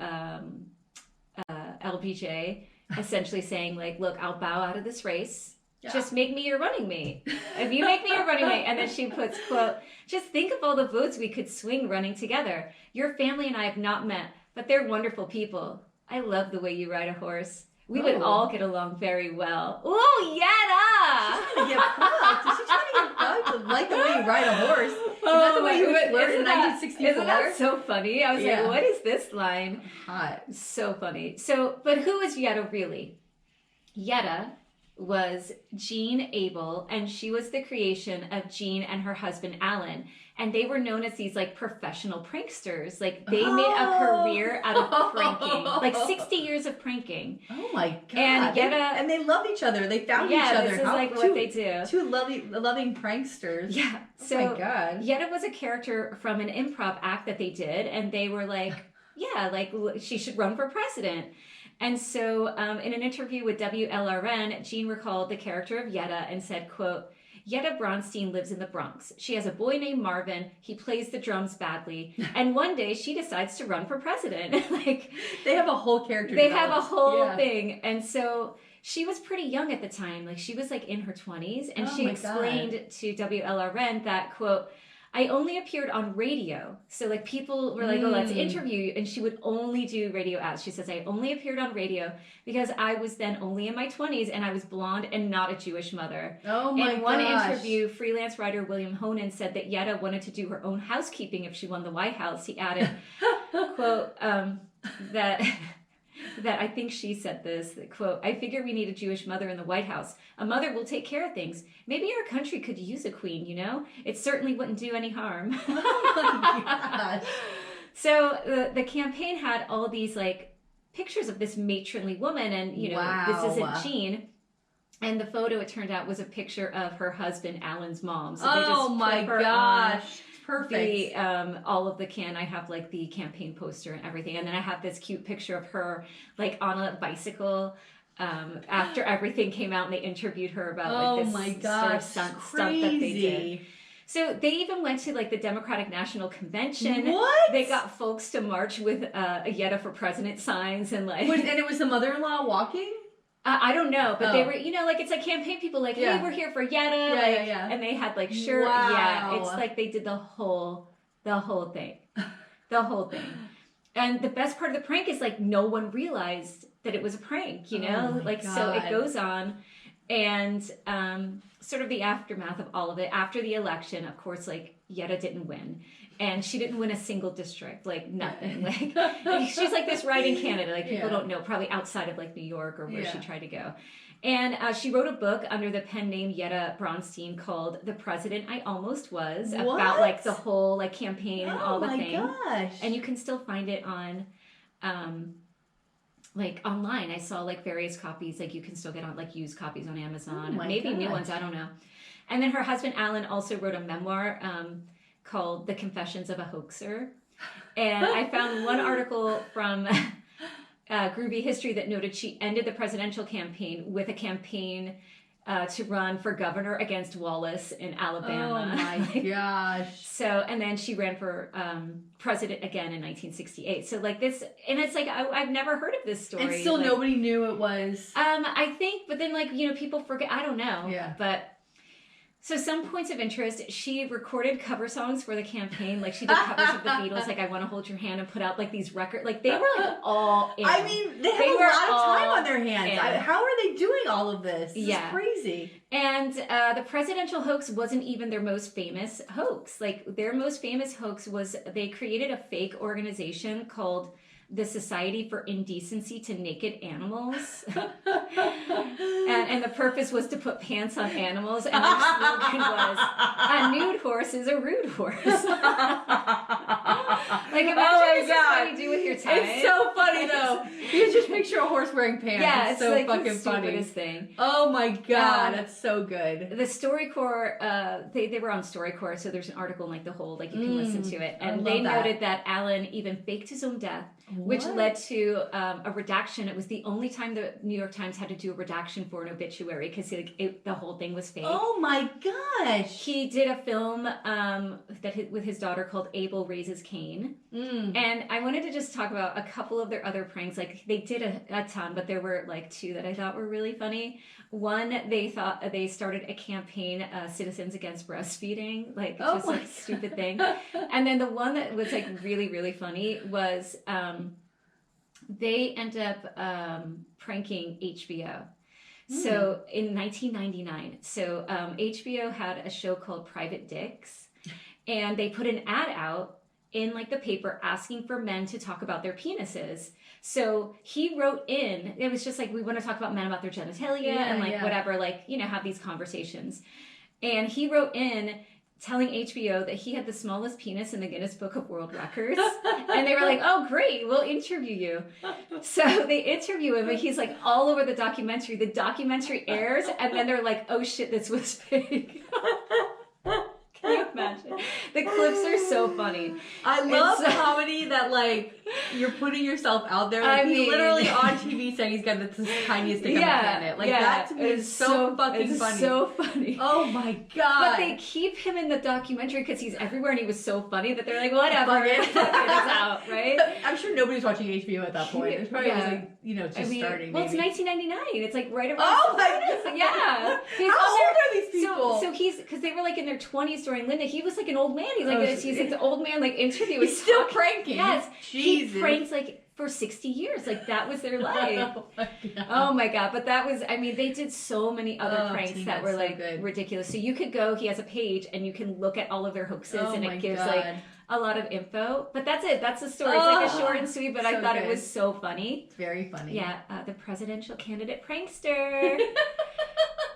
LBJ, essentially saying, like, "Look, I'll bow out of this race. Yeah. Just make me your running mate. If you make me your running mate." And then she puts, quote, "Just think of all the votes we could swing running together. Your family and I have not met, but they're wonderful people. I love the way you ride a horse. We would Oh. all get along very well. Ooh, Yetta! Trying to get fucked. Is she trying to get fucked? Like the way you ride a horse. Is that the way you would flirt in 1964? Isn't that so funny? I was Yeah. like, what is this line? Hot. So funny. So, but who is Yetta really? Yetta was Jean Abel, and she was the creation of Jean and her husband Alan. And they were known as these like professional pranksters. Like they made a career out of pranking, like 60 years of pranking. Oh my god! And Yetta, and they love each other. They found each other. This is like what they do. Two loving pranksters. Yeah. So oh my god. Yetta was a character from an improv act that they did, and they were like, yeah, like she should run for president. And so in an interview with WLRN, Jean recalled the character of Yetta and said, quote, Yetta Bornstein lives in the Bronx. She has a boy named Marvin. He plays the drums badly. And one day she decides to run for president. Like they have a whole character. They have a whole thing. And so she was pretty young at the time. Like she was like in her 20s. And she explained to WLRN that, quote, I only appeared on radio. So like people were like, oh, let's interview you. And she would only do radio ads. She says, I only appeared on radio because I was then only in my 20s and I was blonde and not a Jewish mother. Oh my gosh. In one interview, freelance writer William Honan said that Yetta wanted to do her own housekeeping if she won the White House. He added, quote, that I think she said this, that, quote, I figure we need a Jewish mother in the White House. A mother will take care of things. Maybe our country could use a queen, you know? It certainly wouldn't do any harm. Oh my gosh. So the campaign had all these like pictures of this matronly woman and, you know, this isn't Jean. And the photo, it turned out, was a picture of her husband, Alan's mom. So they just my put her gosh. Perfect. All of the I have like the campaign poster and everything. And then I have this cute picture of her like on a bicycle after everything came out and they interviewed her about like this sort of stunt that they did. So they even went to like the Democratic National Convention. What? They got folks to march with a Yetta for President signs and like. And it was the mother-in-law walking? I don't know, but they were, you know, like it's like campaign people like, hey, we're here for Yetta. And they had like shirt. Wow. Yeah, it's like they did the whole thing. The whole thing. And the best part of the prank is like no one realized that it was a prank, you know? So it goes on. And sort of the aftermath of all of it, after the election, of course, like Yetta didn't win. And she didn't win a single district, like nothing. Like she's like this right in Canada, like people don't know, probably outside of like New York or where she tried to go. And she wrote a book under the pen name Yetta Bornstein called "The President I Almost Was," about like the whole like campaign and all the things. Oh my gosh! And you can still find it on, like online. I saw like various copies, like you can still get on like used copies on Amazon, maybe new ones. I don't know. And then her husband Alan also wrote a memoir. Called The Confessions of a Hoaxer. And I found one article from Groovy History that noted she ended the presidential campaign with a campaign to run for governor against Wallace in Alabama. Oh my gosh. So, and then she ran for president again in 1968. So like this, and it's like, I've never heard of this story. And still like, nobody knew it was. I think, but then like, you know, people forget, I don't know. Yeah. But so some points of interest, she recorded cover songs for the campaign. Like she did covers of the Beatles, like I Want to Hold Your Hand, and put out like these records. Like they were like all in. I mean, they have a lot of time on their hands. How are they doing all of this? This is crazy. And the presidential hoax wasn't even their most famous hoax. Like their most famous hoax was they created a fake organization called the Society for Indecency to Naked Animals. and the purpose was to put pants on animals, and their slogan was, a nude horse is a rude horse. Like, imagine what you do with your time. It's so funny, though. You just picture a horse wearing pants. Yeah, it's so like fucking the funny. stupidest thing. Oh my god, that's so good. The StoryCorps, they were on StoryCorps, so there's an article in like the whole, like you can listen to it. And they noted that Alan even faked his own death, which led to a redaction. It was the only time the New York Times had to do a redaction for an obituary because the whole thing was fake. Oh my gosh! He did a film with his daughter called Abel Raises Cain. And I wanted to just talk about a couple of their other pranks. Like they did a ton, but there were like two that I thought were really funny. One, they started a campaign, Citizens Against Breastfeeding, like just like stupid thing. And then the one that was like really, really funny was they end up pranking HBO. So in 1999, HBO had a show called Private Dicks, and they put an ad out in like the paper asking for men to talk about their penises. So he wrote in, it was just like, we want to talk about men about their genitalia and like whatever, like, you know, have these conversations. And he wrote in telling HBO that he had the smallest penis in the Guinness Book of World Records. And they were like, oh, great, we'll interview you. So they interview him, and he's like all over the documentary. The documentary airs, and then they're like, oh shit, this was fake. Can you imagine? The clips are so funny. I love comedy that, like, you're putting yourself out there. Like, he's literally on TV saying he's got the tiniest dick on the planet. Like, that to me is so fucking funny. It's so funny. Oh my God. But they keep him in the documentary because he's everywhere and he was so funny that they're like, whatever, it's out, right? I'm sure nobody's watching HBO at that point. It's probably like, you know, just starting. Well, maybe. it's 1999. It's like right around. Oh my God. Yeah. How old are these people? So he's, because they were like in their 20s during Linda. He was like an old man. He's like he's an old man like interview. He's still pranking. Yes. Jesus. He pranks like for 60 years. Like that was their life. Oh my God. Oh my God. But that was, I mean, they did so many other pranks that were like ridiculous. So you could go, he has a page and you can look at all of their hoaxes and it gives like a lot of info. But that's it. That's the story. It's like a short and sweet, but I thought it was so funny. It's very funny. Yeah. The presidential candidate prankster.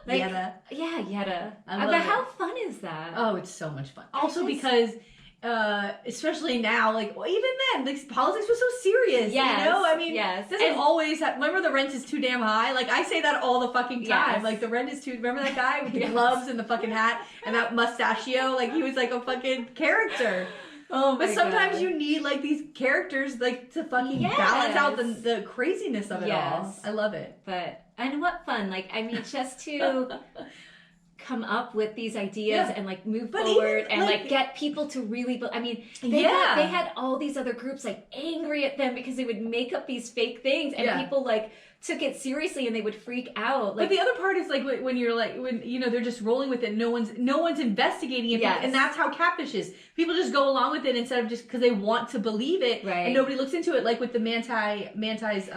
Like, Yetta. Yeah, Yetta. I love but it. how fun is that? Oh, it's so much fun. Also because, especially now, like, well, even then, like, politics was so serious. Yes, you know? I mean, yes. doesn't always have, remember the rent is too damn high? Like, I say that all the fucking time. Yes. Like, the rent is too, remember that guy with the gloves and the fucking hat and that mustachio? Like, he was like a fucking character. Oh my But sometimes God. you need, like, these characters, like, to fucking balance out the craziness of it all. I love it. But, and what fun. Like, I mean, just to come up with these ideas and like move forward and like get people to really I mean they had all these other groups like angry at them because they would make up these fake things and people like took it seriously and they would freak out. Like, but the other part is like when you're like when you know they're just rolling with it, no one's investigating it, and that's how catfish is. People just go along with it instead of just because they want to believe it, and nobody looks into it. Like with the Manti's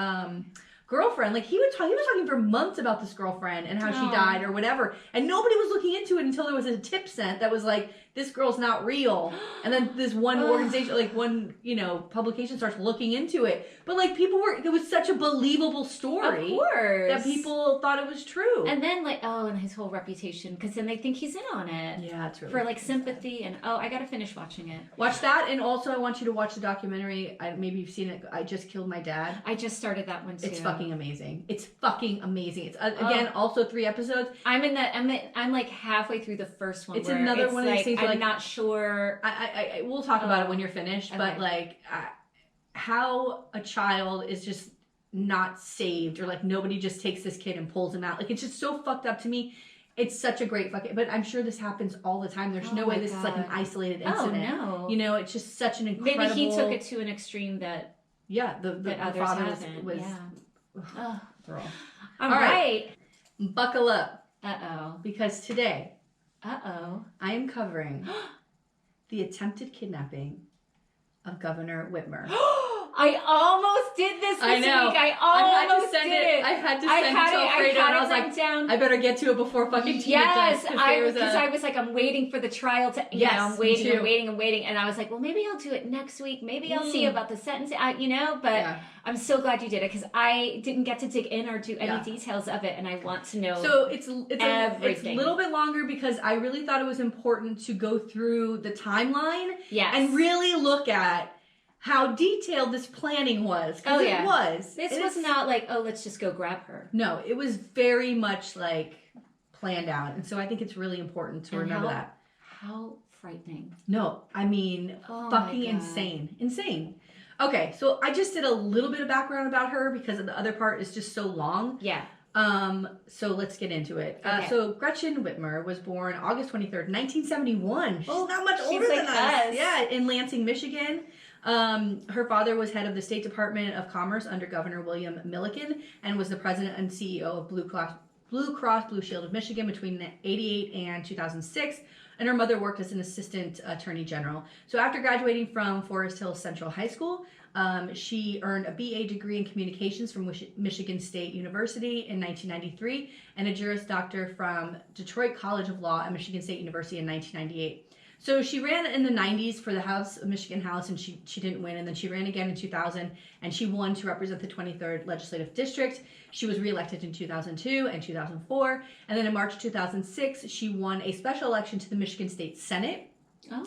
girlfriend, like he was talking for months about this girlfriend and how she died or whatever, and nobody was looking into it until there was a tip sent that was like, this girl's not real. And then this one organization, like one, you know, publication starts looking into it. But like it was such a believable story. Of course. That people thought it was true. And then like, and his whole reputation, because then they think he's in on it. Yeah, it's really for like sympathy and I gotta finish watching it. Watch that, and also I want you to watch the documentary. Maybe you've seen it. I Just Killed My Dad. I just started that one too. It's fucking amazing. It's fucking amazing. It's again also 3 episodes. I'm like halfway through the first one. It's another one of these things. I'm not sure. We'll talk about it when you're finished. Okay. But like, how a child is just not saved, or like nobody just takes this kid and pulls him out. Like it's just so fucked up to me. It's such a great fucking. But I'm sure this happens all the time. There's no way this is like an isolated incident. Oh no. You know, it's just such an incredible. Maybe he took it to an extreme that. Yeah, the others father haven't. was. Yeah. Girl. All right. Buckle up. Uh-oh. Because today. Uh-oh. I am covering the attempted kidnapping of Governor Whitmer. I almost did this week. I almost did it. I had to send it to Alfredo, and I was like, I better get to it before fucking Tina does. Because I was like, I'm waiting for the trial to, you know, I'm waiting. And I was like, well, maybe I'll do it next week. Maybe I'll see about the sentence, you know, but I'm so glad you did it because I didn't get to dig in or do any details of it, and I want to know. So it's a little bit longer because I really thought it was important to go through the timeline and really look at how detailed this planning was. Oh, yeah. It was. This was not like, let's just go grab her. No, it was very much like planned out. And so I think it's really important to remember that. How frightening. No, I mean, fucking insane. Insane. Okay, so I just did a little bit of background about her because the other part is just so long. Yeah. So let's get into it. Okay. So Gretchen Whitmer was born August 23rd, 1971. She's not much older than us. Yeah, in Lansing, Michigan. Her father was head of the State Department of Commerce under Governor William Milliken and was the president and CEO of Blue Cross Blue Shield of Michigan between 1988 and 2006. And her mother worked as an assistant attorney general. So after graduating from Forest Hill Central High School, She earned a BA degree in communications from Michigan State University in 1993 and a Juris Doctor from Detroit College of Law at Michigan State University in 1998. So she ran in the 90s for the House of Michigan House, and she didn't win. And then she ran again in 2000, and she won to represent the 23rd Legislative District. She was reelected in 2002 and 2004. And then in March 2006, she won a special election to the Michigan State Senate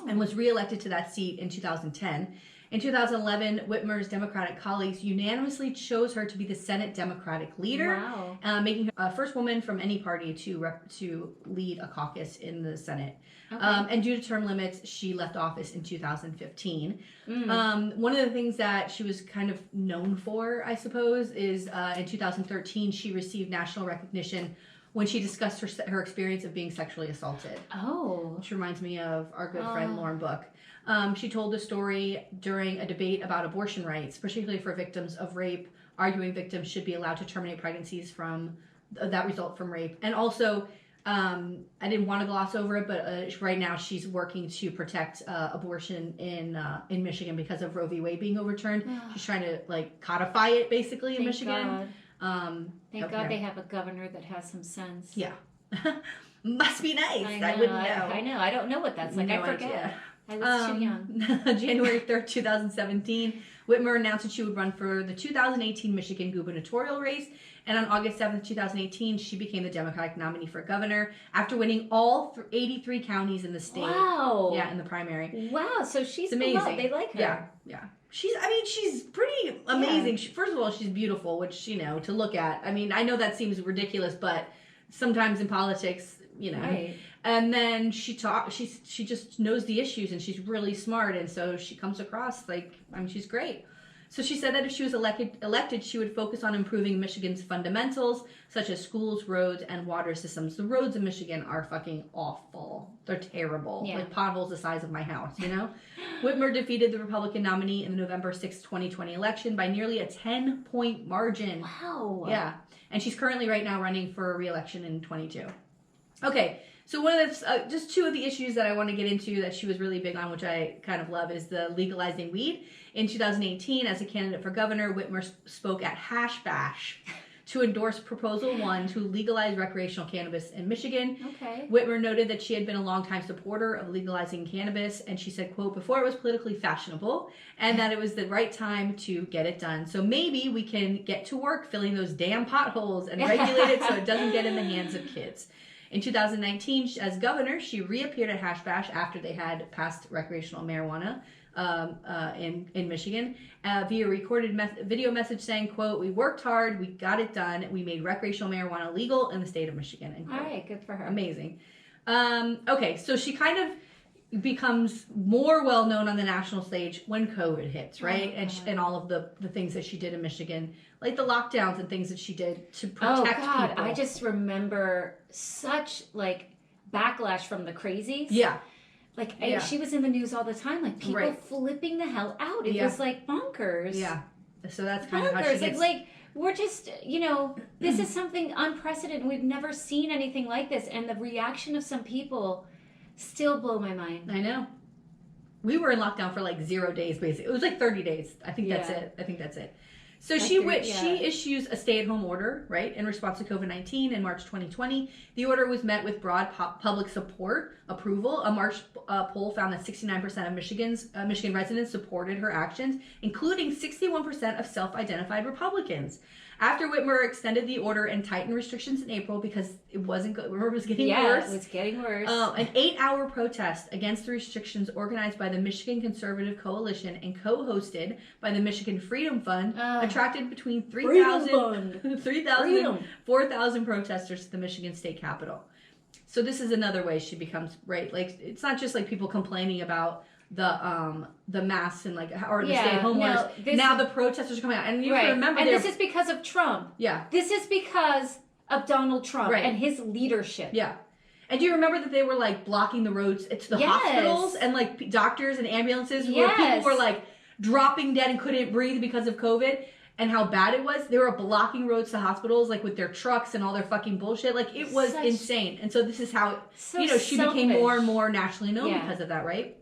and was reelected to that seat in 2010. In 2011, Whitmer's Democratic colleagues unanimously chose her to be the Senate Democratic leader, making her the first woman from any party to lead a caucus in the Senate. Okay. And due to term limits, she left office in 2015. One of the things that she was kind of known for, I suppose, is in 2013, she received national recognition when she discussed her experience of being sexually assaulted. Oh. Which reminds me of our good friend Lauren Book. She told the story during a debate about abortion rights, particularly for victims of rape, arguing victims should be allowed to terminate pregnancies from that result from rape. And also, I didn't want to gloss over it, but right now she's working to protect abortion in Michigan because of Roe v. Wade being overturned. She's trying to codify it basically in Michigan. Thank God they have a governor that has some sense. Yeah. Must be nice. I wouldn't know. I know. I don't know what that's like. I forget. Idea. I was too young. January 3rd, 2017, Whitmer announced that she would run for the 2018 Michigan gubernatorial race. And on August 7th, 2018, she became the Democratic nominee for governor after winning all 83 counties in the state. Wow. Yeah, in the primary. Wow, so she's amazing. Beloved. They like her. Yeah. She's pretty amazing. Yeah. First of all, she's beautiful, which, to look at. I mean, I know that seems ridiculous, but sometimes in politics, Right. And then she just knows the issues, and she's really smart, and so she comes across she's great. So she said that if she was elected, she would focus on improving Michigan's fundamentals, such as schools, roads, and water systems. The roads in Michigan are fucking awful. They're terrible. Yeah. Like potholes the size of my house, Whitmer defeated the Republican nominee in the November 6, 2020 election by nearly a 10-point margin. Wow. Yeah. And she's currently right now running for re-election in 22. Okay. So one of the, just two of the issues that I want to get into that she was really big on, which I kind of love, is the legalizing weed. In 2018, as a candidate for governor, Whitmer spoke at Hash Bash to endorse Proposal 1 to legalize recreational cannabis in Michigan. Okay. Whitmer noted that she had been a longtime supporter of legalizing cannabis, and she said, quote, before it was politically fashionable, and that it was the right time to get it done. So maybe we can get to work filling those damn potholes and regulate it so it doesn't get in the hands of kids. In 2019, as governor, she reappeared at Hash Bash after they had passed recreational marijuana in Michigan via recorded video message saying, quote, we worked hard, we got it done, we made recreational marijuana legal in the state of Michigan. End quote. All right, good for her. Amazing. Okay, so she kind of becomes more well-known on the national stage when COVID hits, right? And all of the things that she did in Michigan, like the lockdowns and things that she did to protect people. I just remember such backlash from the crazies. Yeah. She was in the news all the time, people flipping the hell out. It was bonkers. Yeah. So that's kind of how she gets... we're just, this is something unprecedented. We've never seen anything like this. And the reaction of some people still blow my mind. I know. We were in lockdown for 0 days, basically. It was 30 days. I think that's it. So she issues a stay-at-home order, right, in response to COVID-19 in March 2020. The order was met with broad public approval. A March poll found that 69% of Michigan residents supported her actions, including 61% of self-identified Republicans. After Whitmer extended the order and tightened restrictions in April because it wasn't good. Remember, it was getting worse. Yeah, it was getting worse. An 8-hour protest against the restrictions organized by the Michigan Conservative Coalition and co-hosted by the Michigan Freedom Fund attracted between 3,000 and 4,000 protesters to the Michigan State Capitol. So this is another way she becomes, right? It's not just people complaining about the masks and or the stay-at-home orders. Now the protesters are coming out, and you have to remember. And this is because of Trump. Yeah. This is because of Donald Trump and his leadership. Yeah. And do you remember that they were blocking the roads to the hospitals and doctors and ambulances where people were dropping dead and couldn't breathe because of COVID? And how bad it was. They were blocking roads to hospitals with their trucks and all their fucking bullshit. It was insane. And so this is how she became more and more nationally known because of that, right?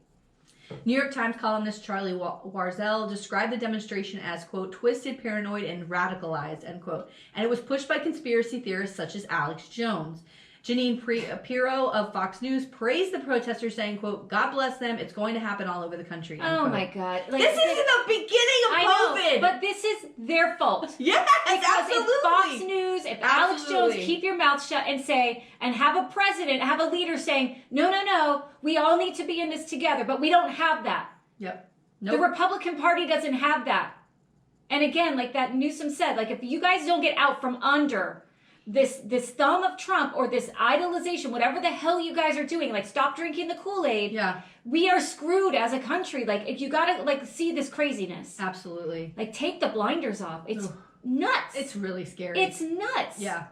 New York Times columnist Charlie Warzel described the demonstration as, quote, twisted, paranoid, and radicalized, end quote. And it was pushed by conspiracy theorists such as Alex Jones. Janine Pirro of Fox News praised the protesters, saying, quote, God bless them. It's going to happen all over the country. End Oh, quote. my God. Like, This is in the beginning of COVID. know, but this is their fault. Yes, Because absolutely. if Fox News, if Alex Absolutely. Jones, keep your mouth shut and say, and have a president, have a leader saying, no, we all need to be in this together, but we don't have that. Yep. The Nope. Republican Party doesn't have that. And again, like that Newsom said, like if you guys don't get out from under this thumb of Trump or this idolization, whatever the hell you guys are doing, like stop drinking the Kool-Aid. Yeah. We are screwed as a country. Like if you gotta like see this craziness. Absolutely. Like take the blinders off. It's Ugh. nuts. It's really scary. It's nuts. Yeah.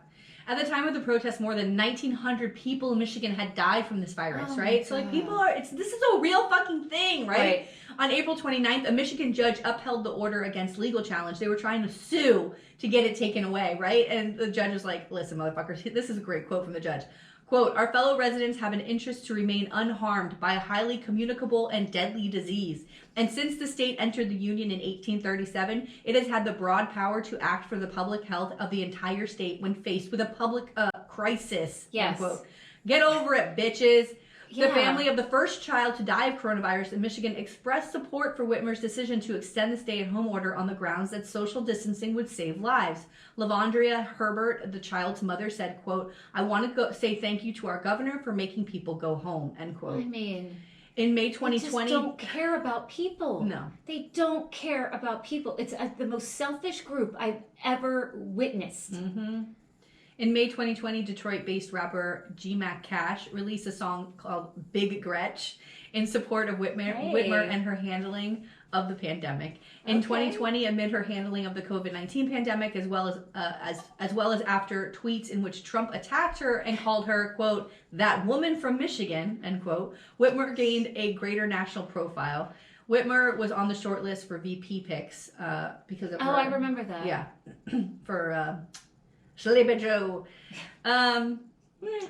At the time of the protest, more than 1,900 people in Michigan had died from this virus, Oh right? my So, like, God. people are, this is a real fucking thing, right? Right. On April 29th, a Michigan judge upheld the order against legal challenge. They were trying to sue to get it taken away, right? And the judge was like, listen, motherfuckers, this is a great quote from the judge. Quote, our fellow residents have an interest to remain unharmed by a highly communicable and deadly disease. And since the state entered the Union in 1837, it has had the broad power to act for the public health of the entire state when faced with a public crisis. Yes. Unquote. Get over it, bitches. The Yeah. family of the first child to die of coronavirus in Michigan expressed support for Whitmer's decision to extend the stay-at-home order on the grounds that social distancing would save lives. Lavondria Herbert, the child's mother, said, quote, I want to say thank you to our governor for making people go home, end I quote. mean, In May they 2020... just don't care about people. No. They don't care about people. It's the most selfish group I've ever witnessed. Mm-hmm. In May 2020, Detroit-based rapper G-Mac Cash released a song called Big Gretch in support of Whitmer, Hey. Whitmer and her handling of the pandemic. In Okay. 2020, amid her handling of the COVID-19 pandemic, as well as after tweets in which Trump attacked her and called her, quote, that woman from Michigan, end quote, Whitmer gained a greater national profile. Whitmer was on the short list for VP picks because of her. Oh, I remember that. Yeah, for Sleepy Joe.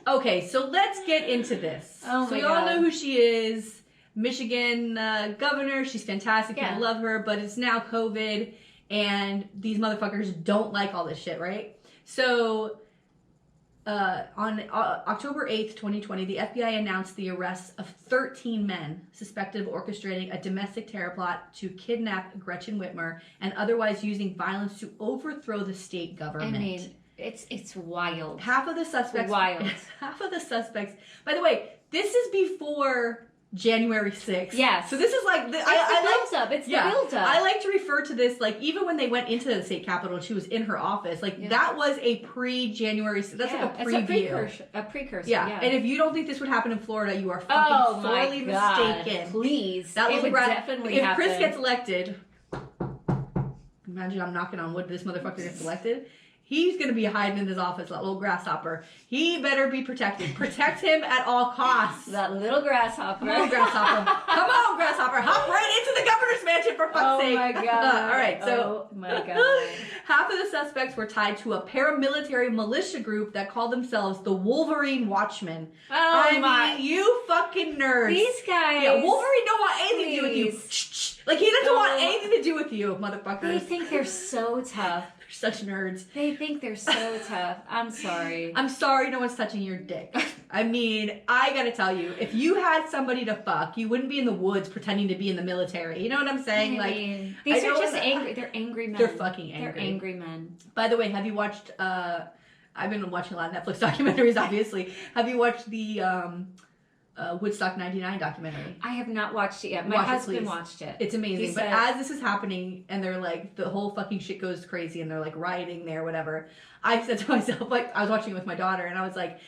Okay, so let's get into this. Oh so my you all God. know who she is. Michigan governor. She's fantastic. Yeah. People love her, but it's now COVID, and these motherfuckers don't like all this shit, right? So on October 8th, 2020, the FBI announced the arrests of 13 men suspected of orchestrating a domestic terror plot to kidnap Gretchen Whitmer and otherwise using violence to overthrow the state I government. mean, it's wild. Half of the suspects. Wild. Half of the suspects. By the way, this is before January 6th. Yes. So this is like It's the build-up. It's the build-up. I like to refer to this like even when they went into the state capitol and she was in her office, like Yeah. that was a pre-January. That's like a It's preview. a precursor. Yeah. And if you don't think this would happen in Florida, you are oh fucking my sorely God. mistaken. Please. That it little would brat. definitely If happen. Chris gets elected, imagine I'm knocking on wood. This motherfucker gets elected. He's gonna be hiding in his office, that little grasshopper. He better be protected. Protect him at all costs. that little grasshopper. Come on, grasshopper. Come on, grasshopper. Hop right into the governor's mansion for fuck's Oh sake. my God. All right, so Oh my God. half of the suspects were tied to a paramilitary militia group that called themselves the Wolverine Watchmen. Oh I my. mean, you fucking nerds. These guys. Yeah, Wolverine don't want anything to do with you. Please. Like, he doesn't want No. anything to do with you, They motherfuckers. think they're so tough. They're such nerds. They think they're so tough. I'm sorry. I'm sorry no one's touching your dick. I mean, I gotta tell you, if you had somebody to fuck, you wouldn't be in the woods pretending to be in the military. You know what I'm saying? I Like, mean, I these know are just that- angry. They're angry men. They're fucking They're angry. angry men. by the way, have you watched, I've been watching a lot of Netflix documentaries, obviously. Have you watched the Woodstock 99 documentary? I have not watched it yet. My Watch it, husband please. watched it. It's amazing. He But said- as this is happening and they're like, the whole fucking shit goes crazy and they're like rioting there, whatever, I said to myself, like, I was watching it with my daughter and I was like,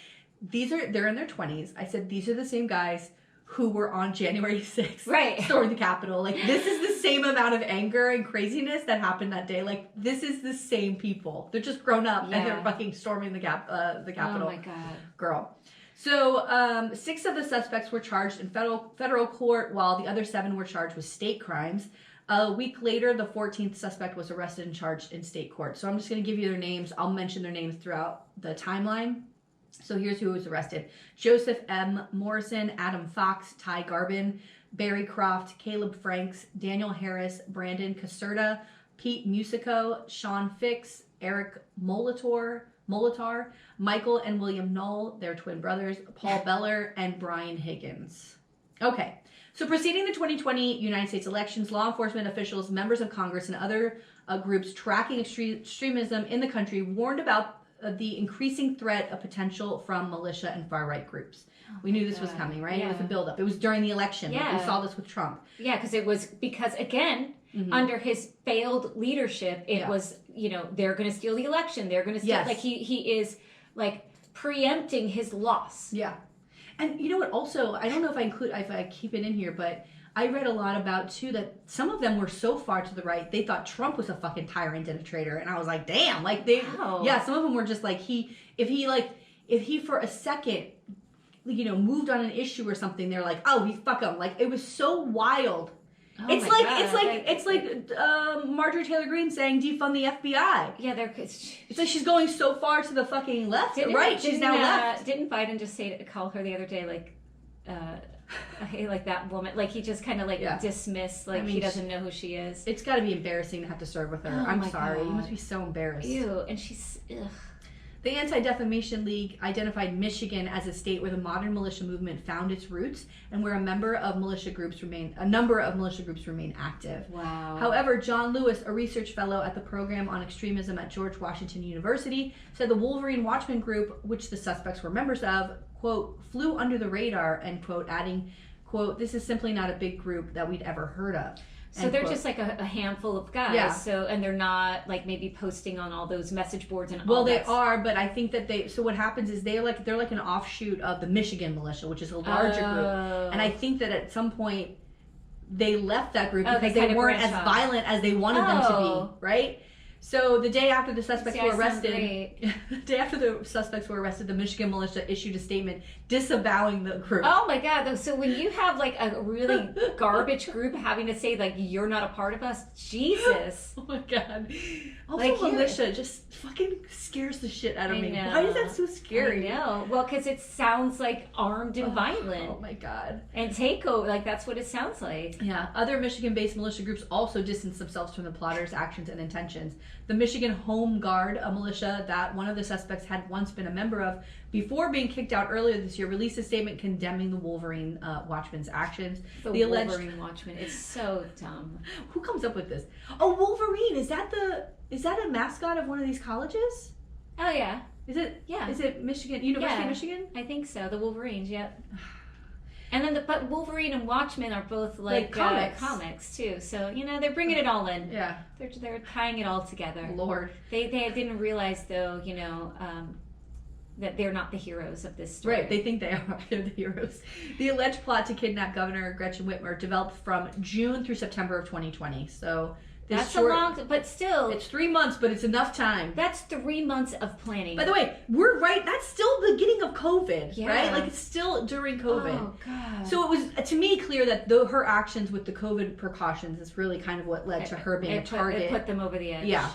they're in their 20s. I said, these are the same guys who were on January 6th. Right. Storming the Capitol. Like, this is the same amount of anger and craziness that happened that day. Like, this is the same people. They're just grown up and Yeah. they're fucking storming the Capitol. Oh my God. Girl. So, 6 of the suspects were charged in federal court, while the other 7 were charged with state crimes. A week later, the 14th suspect was arrested and charged in state court. So I'm just going to give you their names. I'll mention their names throughout the timeline. So here's who was arrested. Joseph M. Morrison, Adam Fox, Ty Garbin, Barry Croft, Caleb Franks, Daniel Harris, Brandon Caserta, Pete Musico, Sean Fix, Eric Molitor, Michael and William Knoll, their twin brothers, Paul Beller, and Brian Higgins. Okay, so preceding the 2020 United States elections, law enforcement officials, members of Congress, and other groups tracking extremism in the country warned about the increasing threat of potential from militia and far-right groups. We knew this was coming, right? Yeah. It was a build-up. It was during the election. Yeah. Like we saw this with Trump. Yeah, because again, under his failed leadership, it was, they're going to steal the election. They're going to steal, like he is like preempting his loss. Yeah. And you know what, also, I don't know if I keep it in here, but I read a lot about, too, that some of them were so far to the right, they thought Trump was a fucking tyrant and a traitor. And I was like, damn. Like, some of them were just like, if he for a second, moved on an issue or something, they're like, oh, fuck him. Like, it was so wild. Oh It's like Marjorie Taylor Greene saying defund the FBI. Yeah, it's like she's going so far to the fucking left. She's now left. Didn't Biden just call her the other day, like, hey, like that woman? Like he just kind of dismissed, like he doesn't know who she is. It's got to be embarrassing to have to serve with her. Oh, I'm sorry, you must be so embarrassed. Ew, and she's. Ugh. The Anti-Defamation League identified Michigan as a state where the modern militia movement found its roots and where a number of militia groups remain active. Wow. However, John Lewis, a research fellow at the Program on Extremism at George Washington University, said the Wolverine Watchmen group, which the suspects were members of, quote, flew under the radar, end quote, adding, quote, this is simply not a big group that we'd ever heard of. So they're just like a handful of guys. Yeah. So, and they're not like maybe posting on all those message boards and all Well, they are, but I think that so what happens is they're like an offshoot of the Michigan militia, which is a larger group. And I think that at some point they left that group because they weren't as violent as they wanted them to be, right? So the day after the suspects were arrested, the Michigan militia issued a statement disavowing the group. Oh my God! So when you have like a really garbage group having to say like you're not a part of us, Jesus! Oh my God! Also, like militia just fucking scares the shit out of me. Why is that so scary? I know. Well, because it sounds like armed and violent. Oh my God! And takeover, like that's what it sounds like. Yeah. Other Michigan-based militia groups also distanced themselves from the plotters' actions and intentions. The Michigan Home Guard, a militia that one of the suspects had once been a member of, before being kicked out earlier this year, released a statement condemning the Wolverine Watchmen's actions. The Wolverine Watchmen. It's so dumb. Who comes up with this? Oh, Wolverine. Is that a mascot of one of these colleges? Oh yeah. Is it? Yeah. Is it Michigan? University of Michigan? I think so. The Wolverines. Yep. And then, but Wolverine and Watchmen are both like comics too. So they're bringing it all in. Yeah. They're tying it all together. Lord. They didn't realize though, that they're not the heroes of this story. Right, they think they are. They're the heroes. The alleged plot to kidnap Governor Gretchen Whitmer developed from June through September of 2020, so... That's a long... But still... It's 3 months, but it's enough time. That's 3 months of planning. By the way, we're right. That's still the beginning of COVID, right? Like, it's still during COVID. Oh, God. So it was, to me, clear that her actions with the COVID precautions is really kind of what led to her being a target. It put them over the edge. Yeah.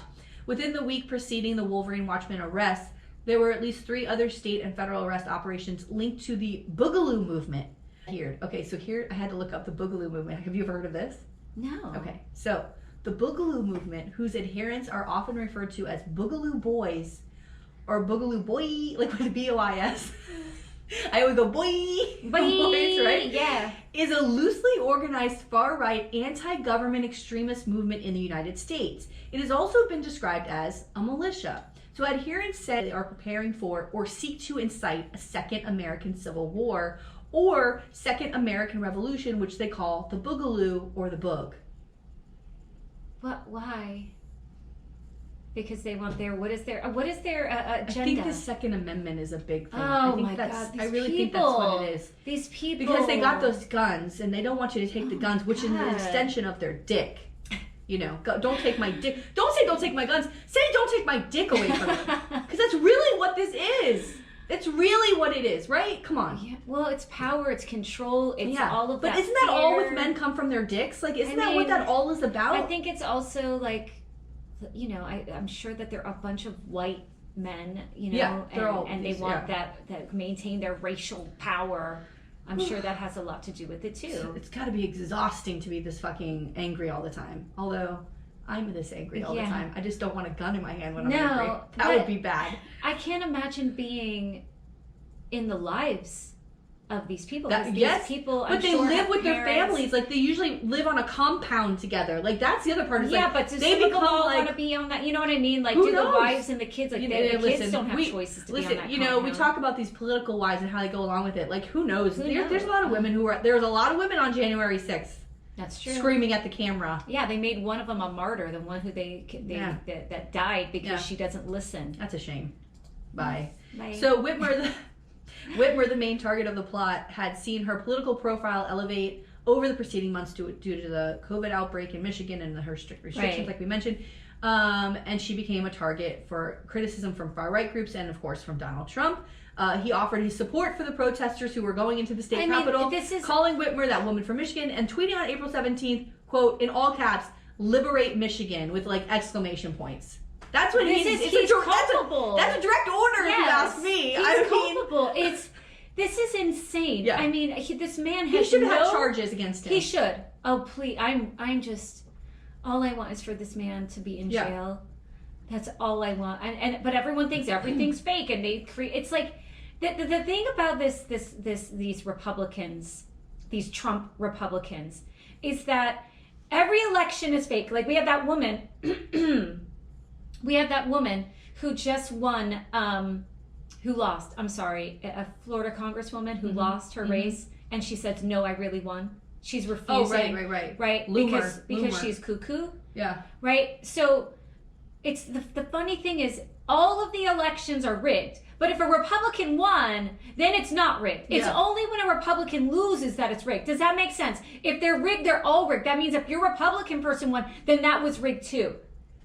Within the week preceding the Wolverine Watchmen arrest, there were at least 3 other state and federal arrest operations linked to the Boogaloo movement. Okay, so here I had to look up the Boogaloo movement. Have you ever heard of this? No. Okay, so the Boogaloo movement, whose adherents are often referred to as Boogaloo Boys or Boogaloo Boy, like with B-O-I-S. I would go boy, boys, right? Yeah. Is a loosely organized far-right anti-government extremist movement in the United States. It has also been described as a militia. So adherents said they are preparing for or seek to incite a second American Civil War or second American Revolution, which they call the Boogaloo or the Boog. What? Why? Because they want what is their agenda? I think the Second Amendment is a big thing. Oh I think my God! I really think that's what it is. These people, because they got those guns and they don't want you to take the guns, which is an extension of their dick. Don't take my dick. Don't say don't take my guns. Say don't take my dick away from me. Because that's really what this is. It's really what it is, right? Come on. Yeah. Well, it's power, it's control, it's all of that. But isn't that all with men come from their dicks? Like, isn't that what that all is about? I think it's also like, I'm sure that there are a bunch of white men, and they want that maintain their racial power. I'm sure that has a lot to do with it too. It's got to be exhausting to be this fucking angry all the time. Although I'm this angry all the time. I just don't want a gun in my hand when I'm angry. That would be bad. I can't imagine being in the lives of these people. People, but they live with their families. Like, they usually live on a compound together. Like, that's the other part. Is but does they become all want to be on that? You know what I mean? Like, do the wives and the kids, like, the kids don't have choices to be on that compound. We talk about these political wives and how they go along with it. Like, who knows? There's a lot of women there's a lot of women on January 6th. That's true. Screaming at the camera. Yeah, they made one of them a martyr, the one who that died because she doesn't listen. That's a shame. Bye. So Whitmer, the main target of the plot, had seen her political profile elevate over the preceding months due to the COVID outbreak in Michigan and her strict restrictions, like we mentioned. And she became a target for criticism from far-right groups and, of course, from Donald Trump. He offered his support for the protesters who were going into the state capitol, calling Whitmer, that woman from Michigan, and tweeting on April 17th, quote, in all caps, "Liberate Michigan," with, like, exclamation points. That's what he's culpable. That's a direct order, if you ask me. He's culpable. This is insane. Yeah. I mean, this man has He should have had charges against him. He should. Oh, please. I'm just... All I want is for this man to be in jail. That's all I want. But everyone thinks everything's fake, and they create... It's like... The thing about these Republicans, these Trump Republicans, is that every election is fake. Like, we have that woman... We had that woman who just won, who lost, I'm sorry, a Florida congresswoman who lost her race, and she said, no, I really won. She's refusing. Oh, right. Right? Loomer. Because she's cuckoo. Yeah. Right? So, it's the funny thing is, all of the elections are rigged. But if a Republican won, then it's not rigged. It's only when a Republican loses that it's rigged. Does that make sense? If they're rigged, they're all rigged. That means if your Republican person won, then that was rigged too.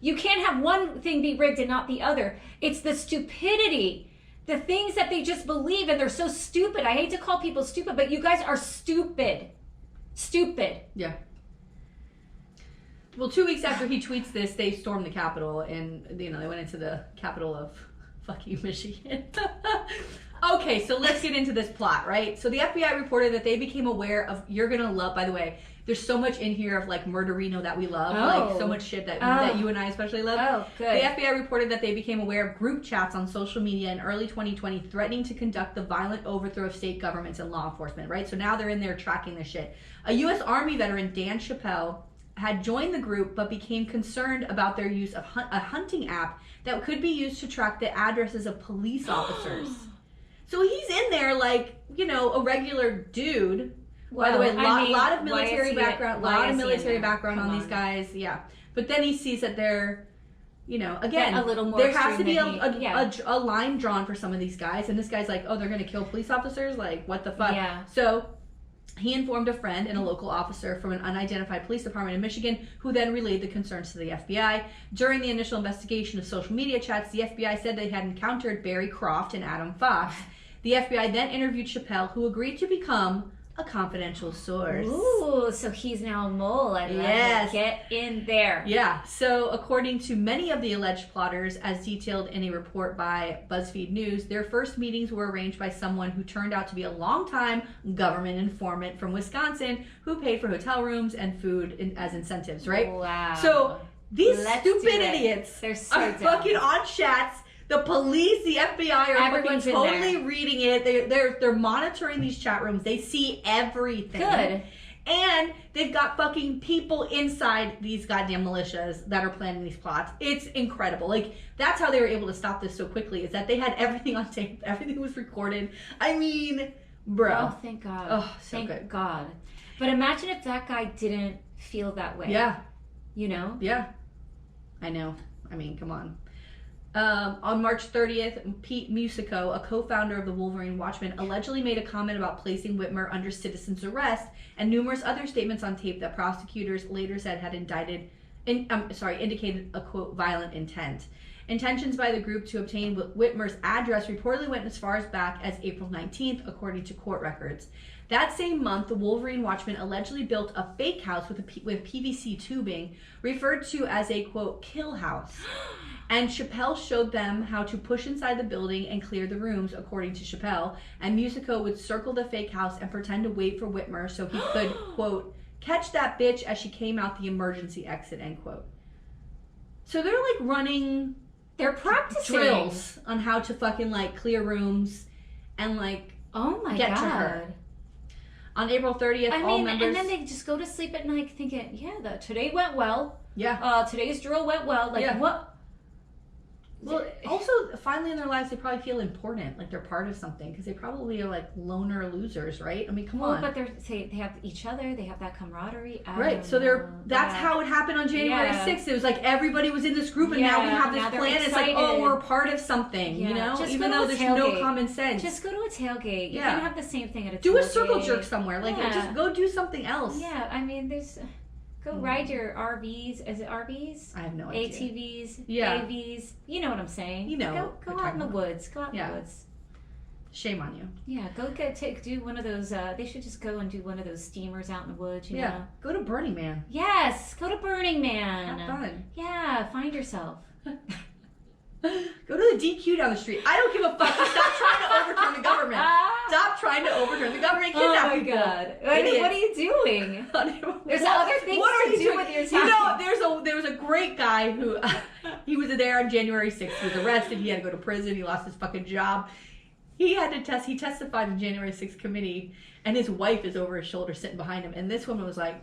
You can't have one thing be rigged and not the other. It's the stupidity, the things that they just believe, and they're so stupid. I hate to call people stupid, but you guys are stupid. Stupid. Yeah. Well, 2 weeks after he tweets this, they stormed the Capitol, and they went into the capital of fuck you, Michigan. Okay, so let's get into this plot, right? So the FBI reported that they became aware of, you're gonna love, by the way, there's so much in here of, like, murderino that we love. Like, so much shit that you and I especially love. Oh, good. The FBI reported that they became aware of group chats on social media in early 2020 threatening to conduct the violent overthrow of state governments and law enforcement, right? So now they're in there tracking this shit. A U.S. Army veteran, Dan Chappelle, had joined the group but became concerned about their use of a hunting app that could be used to track the addresses of police officers. So he's in there like, a regular dude. By the way, lot of military background, on these guys. Yeah. But then he sees that they're, again, a little more there has to be a line drawn for some of these guys. And this guy's like, oh, they're going to kill police officers? Like, what the fuck? Yeah. So he informed a friend and a local officer from an unidentified police department in Michigan, who then relayed the concerns to the FBI. During the initial investigation of social media chats, the FBI said they had encountered Barry Croft and Adam Fox. The FBI then interviewed Chappelle, who agreed to become a confidential source. Ooh, so he's now a mole. I love it. Get in there. Yeah. So according to many of the alleged plotters, as detailed in a report by BuzzFeed News, their first meetings were arranged by someone who turned out to be a longtime government informant from Wisconsin who paid for hotel rooms and food as incentives, right? Wow. So these stupid idiots are fucking on chats. The police, the FBI are fucking totally reading it. They're monitoring these chat rooms. They see everything. Good. And they've got fucking people inside these goddamn militias that are planning these plots. It's incredible. Like, that's how they were able to stop this so quickly, is that they had everything on tape. Everything was recorded. I mean, bro. Oh, thank God. Oh, so thank good. God. But imagine if that guy didn't feel that way. Yeah. Yeah. I know. I mean, come on. On March 30th, Pete Musico, a co-founder of the Wolverine Watchmen, allegedly made a comment about placing Whitmer under citizen's arrest and numerous other statements on tape that prosecutors later said had indicated a, quote, violent intent. Intentions by the group to obtain Whitmer's address reportedly went as far as back as April 19th, according to court records. That same month, the Wolverine Watchmen allegedly built a fake house with PVC tubing, referred to as a, quote, kill house. And Chappelle showed them how to push inside the building and clear the rooms, according to Chappelle. And Musico would circle the fake house and pretend to wait for Whitmer so he could, quote, catch that bitch as she came out the emergency exit, end quote. So they're like running... They're practicing drills on how to fucking like clear rooms and like oh my get God. to her. On April 30th, all members... and then they just go to sleep at night thinking, yeah, today went well. Yeah. Today's drill went well. Like, Yeah. what? Well, also, finally in their lives, they probably feel important, like they're part of something, because they probably are like loner losers, right? I mean, come on. But they have each other. They have that camaraderie. Right, so that's how it happened on January 6th. It was like everybody was in this group, and now we have this plan. It's like, oh, we're part of something, you know? Just even though there's no common sense. Just go to a tailgate. You Yeah. can have the same thing at a tailgate. Do a circle jerk somewhere. Like, just go do something else. Yeah, I mean, go ride your RVs. Is it RVs? I have no idea. ATVs, Yeah. AVs. You know what I'm saying. You know. Go out in the woods. Go out in the woods. Shame on you. Yeah, do one of those. They should just go and do one of those steamers out in the woods. You know? Go to Burning Man. Yes, go to Burning Man. Have fun. Yeah, find yourself. Go to the DQ down the street. I don't give a fuck. Stop trying to overturn the government. Stop trying to overturn the government. Kidnap people. Oh my God! What are you doing? There's other things to do with your time. You know, there was a great guy who he was there on January 6th. He was arrested. He had to go to prison. He lost his fucking job. He testified in January 6th committee, and his wife is over his shoulder sitting behind him. And this woman was like,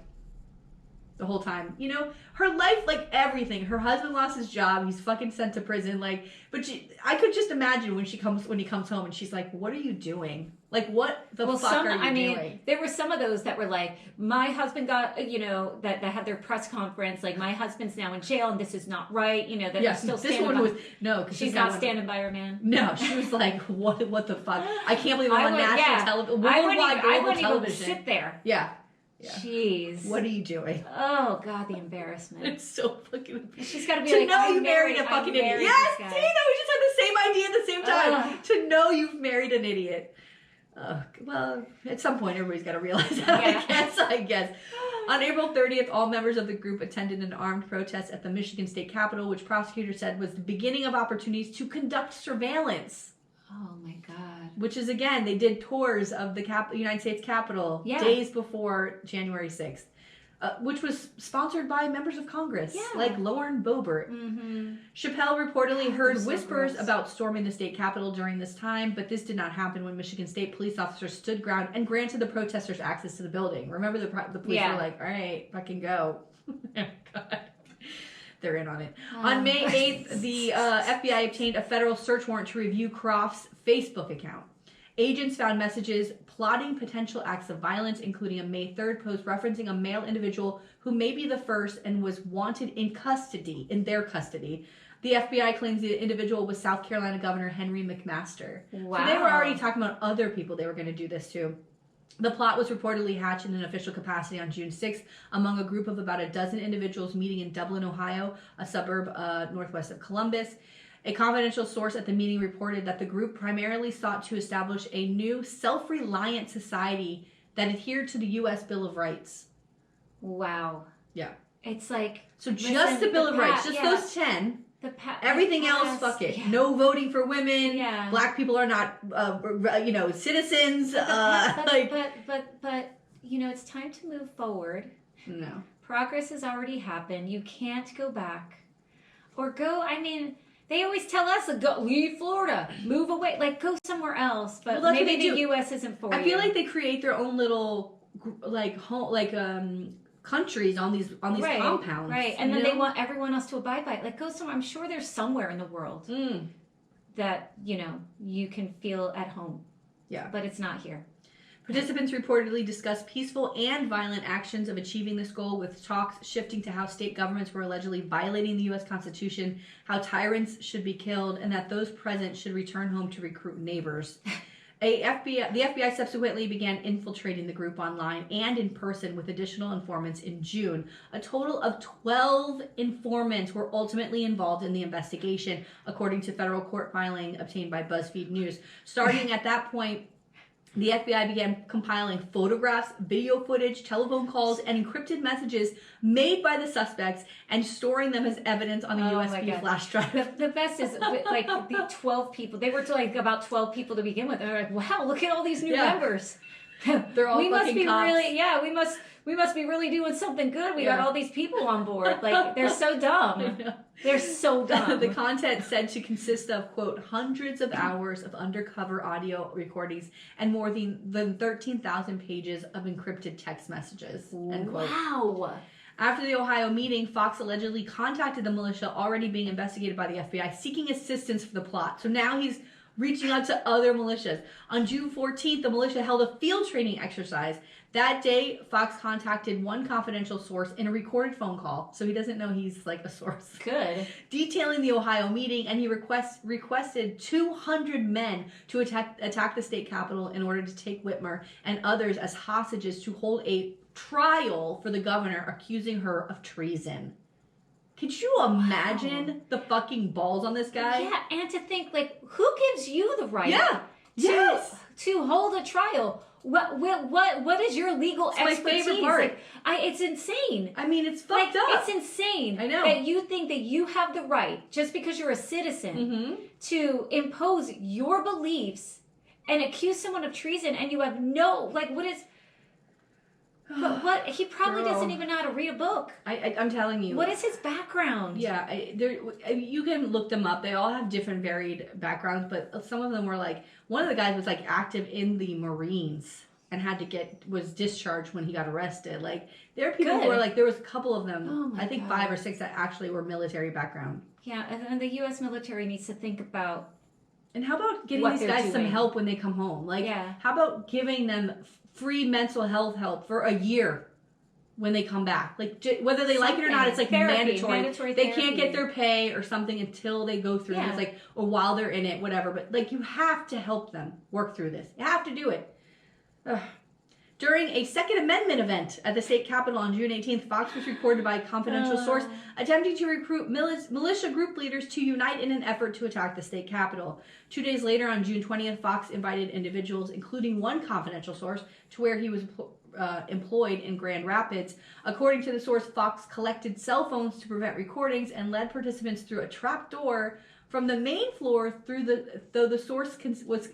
the whole time, you know, her life, like everything. Her husband lost his job. He's fucking sent to prison. Like, but I could just imagine when he comes home and she's like, "What are you doing? Like, what the fuck are you doing?" There were some of those that were like, "My husband got, you know, that had their press conference. Like, my husband's now in jail, and this is not right. You know, that they're still standing. This one was because she's not standing by her man. No, she was like, "What the fuck? I can't believe I'm on national television, worldwide global television." Sit there. Yeah. Jeez. What are you doing? Oh God, the embarrassment. It's so fucking... She's got to be to like, know you married a fucking idiot. Yes, see, no, we just had the same idea at the same time. To know you've married an idiot. Well, at some point, everybody's got to realize that, I guess. On April 30th, all members of the group attended an armed protest at the Michigan State Capitol, which prosecutors said was the beginning of opportunities to conduct surveillance. Oh my God. Which is, again, they did tours of the United States Capitol days before January 6th, which was sponsored by members of Congress, like Lauren Boebert. Mm-hmm. Chappelle reportedly heard whispers about storming the state capitol during this time, but this did not happen when Michigan State police officers stood ground and granted the protesters access to the building. Remember, the police were like, all right, fucking go. Oh, God. They're in on it. On May 8th, the FBI obtained a federal search warrant to review Croft's Facebook account. Agents found messages plotting potential acts of violence, including a May 3rd post referencing a male individual who may be the first and was wanted in their custody. The FBI claims the individual was South Carolina Governor Henry McMaster. Wow. So they were already talking about other people they were going to do this to. The plot was reportedly hatched in an official capacity on June 6th among a group of about a dozen individuals meeting in Dublin, Ohio, a suburb northwest of Columbus. A confidential source at the meeting reported that the group primarily sought to establish a new self-reliant society that adhered to the U.S. Bill of Rights. Wow. Yeah. It's like... So just the Bill of Rights, just those 10... Everything else, fuck it. Yeah. No voting for women. Yeah. Black people are not, citizens. But you know, it's time to move forward. No. Progress has already happened. You can't go back. Or go, I mean, they always tell us, leave Florida, move away, go somewhere else. But maybe the U.S. isn't for you. I feel like they create their own little, countries on these compounds, right? And then they want everyone else to abide by it. Go somewhere. I'm sure there's somewhere in the world that you can feel at home. Yeah, but it's not here. Participants reportedly discussed peaceful and violent actions of achieving this goal, with talks shifting to how state governments were allegedly violating the U.S. Constitution, how tyrants should be killed, and that those present should return home to recruit neighbors. The FBI subsequently began infiltrating the group online and in person with additional informants in June. A total of 12 informants were ultimately involved in the investigation, according to federal court filing obtained by BuzzFeed News. Starting at that point, The FBI began compiling photographs, video footage, telephone calls, and encrypted messages made by the suspects and storing them as evidence on a USB flash drive. The best is like the 12 people. They were like about 12 people to begin with. They're like, wow, look at all these new members. They're all we must fucking be cops. we must be really doing something good. We got all these people on board. Like, they're so dumb. They're so dumb. The content said to consist of, quote, hundreds of hours of undercover audio recordings and more than 13,000 pages of encrypted text messages, end quote. Wow. After the Ohio meeting, Fox allegedly contacted the militia already being investigated by the FBI, seeking assistance for the plot. So now he's reaching out to other militias. On June 14th, the militia held a field training exercise. That day, Fox contacted one confidential source in a recorded phone call, so he doesn't know he's like a source. Good. Detailing the Ohio meeting, and he requested 200 men to attack the state capitol in order to take Whitmer and others as hostages to hold a trial for the governor, accusing her of treason. Could you imagine the fucking balls on this guy? Yeah, and to think, like, who gives you the right to hold a trial? What is your legal expertise? My favorite part. Like, it's insane. I mean, it's fucked up. It's insane. I know. That you think that you have the right, just because you're a citizen, to impose your beliefs and accuse someone of treason, and you have no, like, what is... But what, he probably doesn't even know how to read a book. I'm telling you. What is his background? Yeah, you can look them up. They all have different varied backgrounds, but some of them were like, one of the guys was like active in the Marines and was discharged when he got arrested. Like, there are people who are like, there was a couple of them, I think 5 or 6 that actually were military background. Yeah, and the U.S. military needs to think about. And how about getting these guys some help when they come home? Like, how about giving them free mental health help for a year when they come back? Like, whether they like it or not, it's like mandatory. They can't get their pay or something until they go through this, like, or while they're in it, whatever. But, like, you have to help them work through this. You have to do it. Ugh. During a Second Amendment event at the state capitol on June 18th, Fox was reported by a confidential source attempting to recruit militia group leaders to unite in an effort to attack the state capitol. 2 days later, on June 20th, Fox invited individuals, including one confidential source, to where he was employed in Grand Rapids. According to the source, Fox collected cell phones to prevent recordings and led participants through a trap door from the main floor though the source was...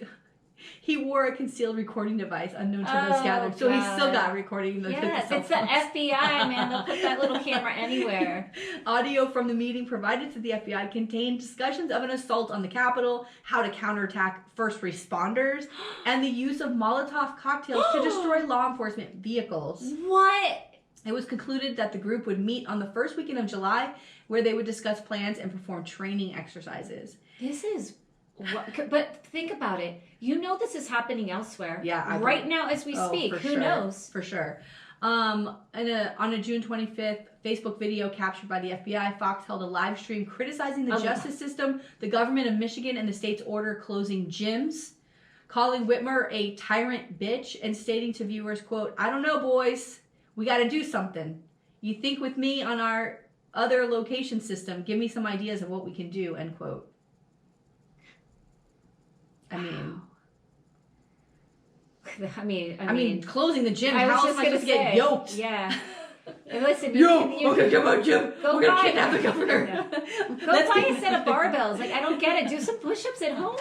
He wore a concealed recording device unknown to those gathered. So he still got recording the Yes, it's the FBI, man. They'll put that little camera anywhere. Audio from the meeting provided to the FBI contained discussions of an assault on the Capitol, how to counterattack first responders, and the use of Molotov cocktails to destroy law enforcement vehicles. What? It was concluded that the group would meet on the first weekend of July, where they would discuss plans and perform training exercises. This is... But think about it. You know this is happening elsewhere. Yeah. Right now as we speak. Who knows? For sure. On a June 25th Facebook video captured by the FBI, Fox held a live stream criticizing the justice system, the government of Michigan, and the state's order closing gyms, calling Whitmer a tyrant bitch, and stating to viewers, quote, "I don't know, boys. We got to do something. You think with me on our other location system. Give me some ideas of what we can do," end quote. I mean, closing the gym. How else am I supposed to get yoked? Yeah. And listen, okay, come on, Jim. We're gonna kidnap the governor. Yeah. Go buy a set of barbells. Like, I don't get it. Do some push-ups at home.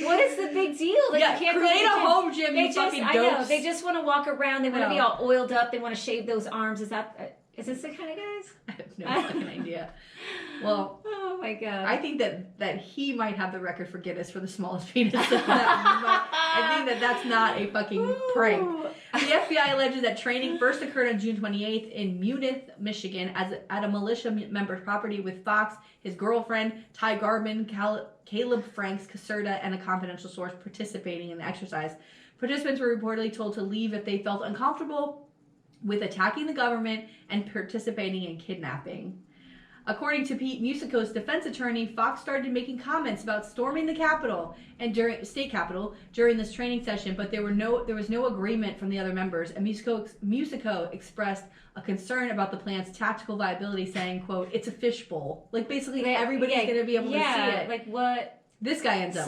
What is the big deal? Like, you can't create a home gym. They you fucking dopes. I know. They just want to walk around. They want to be all oiled up. They want to shave those arms. Is this the kind of guys? I have no fucking idea. Well, oh my god, I think that he might have the record for Guinness for the smallest penis. I think that's not a fucking prank. The FBI alleges that training first occurred on June 28th in Munith, Michigan, at a militia member's property with Fox, his girlfriend, Ty Garbin, Caleb Franks, Caserta, and a confidential source participating in the exercise. Participants were reportedly told to leave if they felt uncomfortable with attacking the government and participating in kidnapping. According to Pete Musico's defense attorney, Fox started making comments about storming the Capitol and state capitol during this training session, but there was no agreement from the other members. And Musico expressed a concern about the plan's tactical viability, saying, "quote, it's a fishbowl." Like, basically, everybody's going to be able to see it. Like what? This guy ends up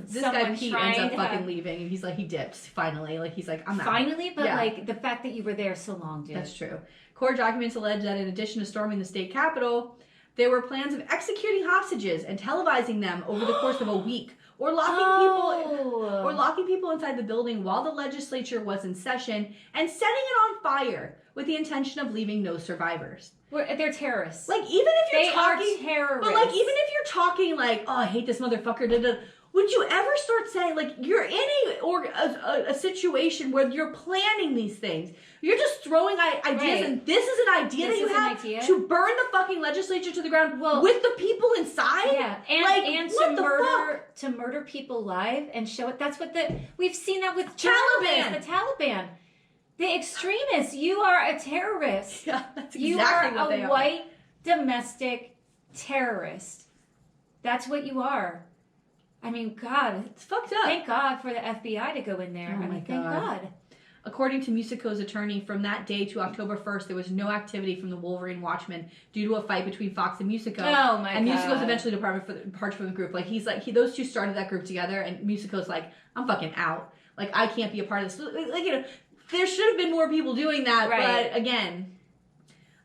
this guy Pete ends up fucking leaving, and he's like, he dips finally. Like, he's like, I'm out. Finally, but like the fact that you were there so long, dude. That's true. Court documents allege that in addition to storming the state capitol, there were plans of executing hostages and televising them over the course of a week, or locking people inside the building while the legislature was in session and setting it on fire with the intention of leaving no survivors. They're terrorists. Like, even if you're talking, are terrorists. but like, even if you're talking like, oh, I hate this motherfucker, would you ever start saying, like, you're in a situation where you're planning these things? You're just throwing ideas, and this is an idea that you have to burn the fucking legislature to the ground with the people inside? Yeah, and to murder people live and show it. That's what we've seen that with Taliban. The Taliban. The extremists. You are a terrorist. Yeah, that's exactly you are what they a are. white domestic terrorist. That's what you are. I mean, God, it's fucked up. Thank God for the FBI to go in there. Oh, thank God. According to Musico's attorney, from that day to October 1st, there was no activity from the Wolverine Watchmen due to a fight between Fox and Musico. Oh my God! And Musico's eventually departed from the group. Like, those two started that group together, and Musico's like, I'm fucking out. Like, I can't be a part of this. Like, you know, there should have been more people doing that, right. But again.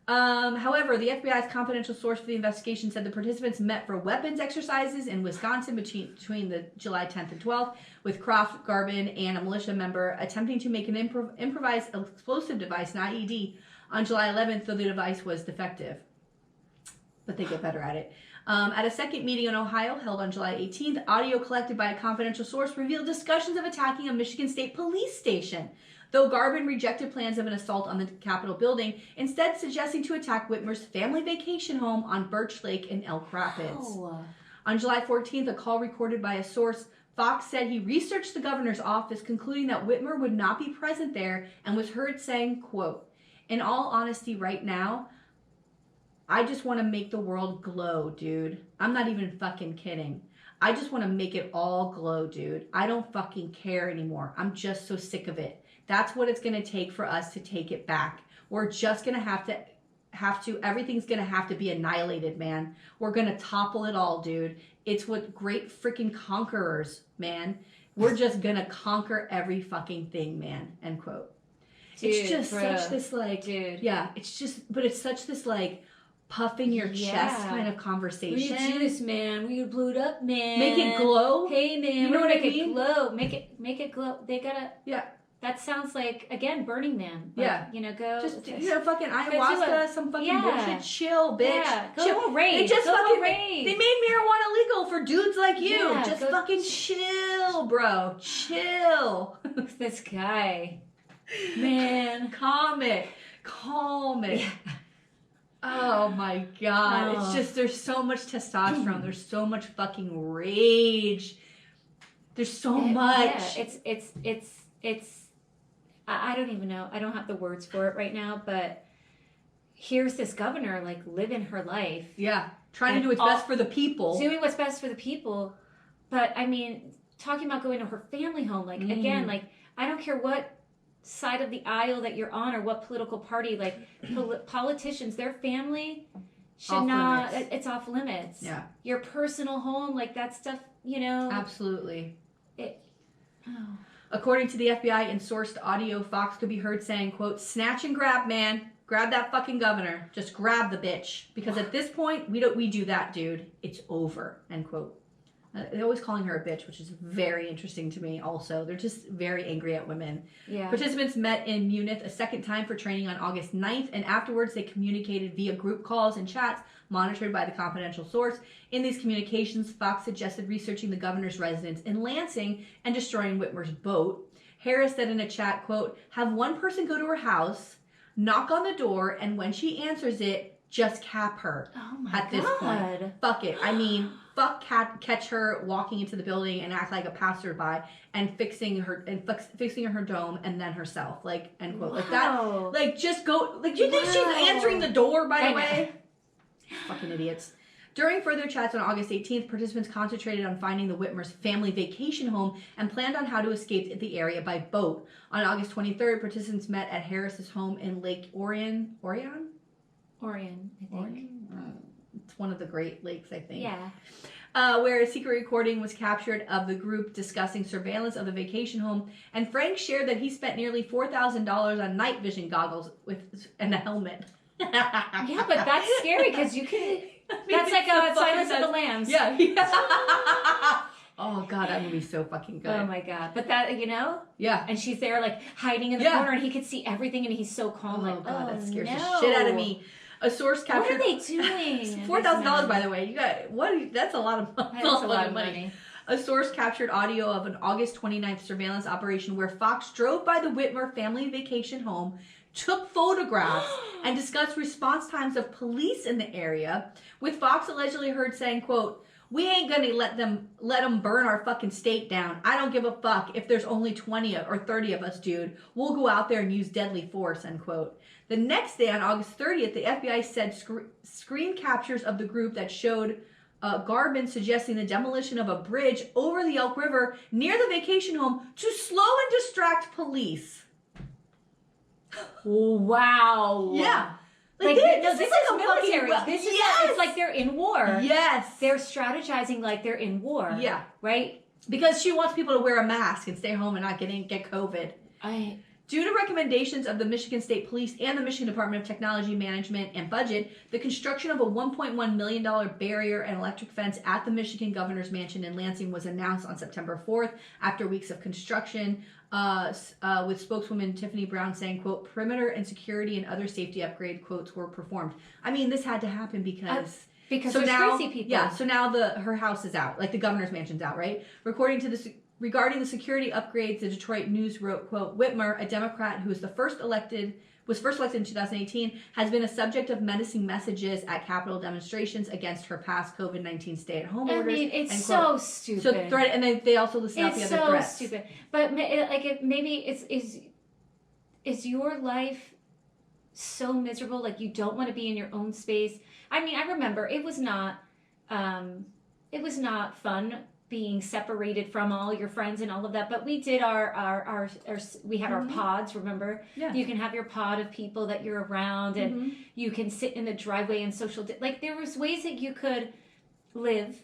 However, the FBI's confidential source for the investigation said the participants met for weapons exercises in Wisconsin between the July 10th and 12th, with Croft, Garvin, and a militia member attempting to make an improvised explosive device, an IED, on July 11th, though the device was defective. But they get better at it. At a second meeting in Ohio held on July 18th, audio collected by a confidential source revealed discussions of attacking a Michigan State police station, though Garvin rejected plans of an assault on the Capitol building, instead suggesting to attack Whitmer's family vacation home on Birch Lake in Elk Rapids. Oh. On July 14th, a call recorded by a source, Fox said he researched the governor's office, concluding that Whitmer would not be present there, and was heard saying, quote, "In all honesty, right now, I just want to make the world glow, dude. I'm not even fucking kidding. I just want to make it all glow, dude. I don't fucking care anymore. I'm just so sick of it. That's what it's going to take for us to take it back. We're just going to have to, everything's going to have to be annihilated, man. We're going to topple it all, dude. It's what great freaking conquerors, man. We're just going to conquer every fucking thing, man." End quote. Dude, it's just such this like, dude. Yeah, it's such this like, puffing your chest kind of conversation. We do this, man. We blew it up, man. Make it glow. Hey, man. You know what I mean? Make it glow. Make it glow. They gotta. Yeah. That sounds like, again, Burning Man. Like, yeah. You know, go. Just, fucking ayahuasca, some fucking bullshit. Chill, bitch. Yeah. Go rave. They made marijuana legal for dudes like you. Yeah, just fucking chill, bro. Chill. This guy. Man. Calm it. Yeah. Oh my God. It's just, there's so much testosterone. There's so much fucking rage. There's so much. Yeah, it's I don't even know. I don't have the words for it right now, but here's this governor, like, living her life. Yeah. Trying to do what's best for the people. Doing what's best for the people. But, I mean, talking about going to her family home, like, again, like, I don't care what side of the aisle that you're on or what political party, like, politicians, their family should not, it's off limits. Yeah. Your personal home, like, that stuff, you know. Absolutely. According to the FBI in sourced audio, Fox could be heard saying, quote, "Snatch and grab, man. Grab that fucking governor. Just grab the bitch. Because at this point, we do that, dude. It's over." End quote. They're always calling her a bitch, which is very interesting to me also. They're just very angry at women. Yeah. Participants met in Munich a second time for training on August 9th, and afterwards they communicated via group calls and chats monitored by the confidential source. In these communications, Fox suggested researching the governor's residence in Lansing and destroying Whitmer's boat. Harris said in a chat, quote, "Have one person go to her house, knock on the door, and when she answers it, just cap her." Oh my at this point. Fuck it. I mean, catch her walking into the building and act like a passerby and fixing her dome and then herself. Like, end quote. Wow. Like that. Like, just go. Like, do you think she's answering the door, by the way? Fucking idiots. During further chats on August 18th, participants concentrated on finding the Whitmer's family vacation home and planned on how to escape the area by boat. On August 23rd, participants met at Harris's home in Lake Orion, I think. Orion. It's one of the Great Lakes, I think. Yeah. where a secret recording was captured of the group discussing surveillance of the vacation home. And Frank shared that he spent nearly $4,000 on night vision goggles and a helmet. Yeah, but that's scary because you can. That's like a Silence of the Lambs. Yeah. Oh god, that movie's so fucking good. Oh my god. But that, Yeah. and she's there like hiding in the corner and he could see everything and he's so calm. Oh like, god, that scares no. the shit out of me. A source captured. What are they doing? $4,000, by the way. You got what? That's a lot of That's a lot of money. A source captured audio of an August 29th surveillance operation where Fox drove by the Whitmer family vacation home, took photographs, and discussed response times of police in the area, with Fox allegedly heard saying, quote, "We ain't gonna let them burn our fucking state down. I don't give a fuck if there's only 20 or 30 of us, dude. We'll go out there and use deadly force," end quote. The next day, on August 30th, the FBI said screen captures of the group that showed Garbin suggesting the demolition of a bridge over the Elk River near the vacation home to slow and distract police. Wow. Yeah. Like, this is like military. It's like they're in war. Yes. They're strategizing like they're in war. Yeah. Right? Because she wants people to wear a mask and stay home and not get COVID. Due to recommendations of the Michigan State Police and the Michigan Department of Technology Management and Budget, the construction of a $1.1 million barrier and electric fence at the Michigan Governor's Mansion in Lansing was announced on September 4th after weeks of construction, with spokeswoman Tiffany Brown saying, quote, "Perimeter and security and other safety upgrade," quotes, "were performed." I mean, this had to happen because there's now, crazy people. Yeah, so now her house is out, like the governor's mansion's out, right? Regarding the security upgrades, the Detroit News wrote, quote, "Whitmer, a Democrat who was first elected in 2018, has been a subject of menacing messages at Capitol demonstrations against her past COVID-19 stay-at-home orders." I mean, it's and, so quote, stupid. So threat, and they also listed out the other threats. It's so stupid. But maybe is your life so miserable? Like you don't want to be in your own space. I mean, I remember it was not fun being separated from all your friends and all of that, but we did our we had our pods, remember? Yeah. You can have your pod of people that you're around and you can sit in the driveway and like there was ways that you could live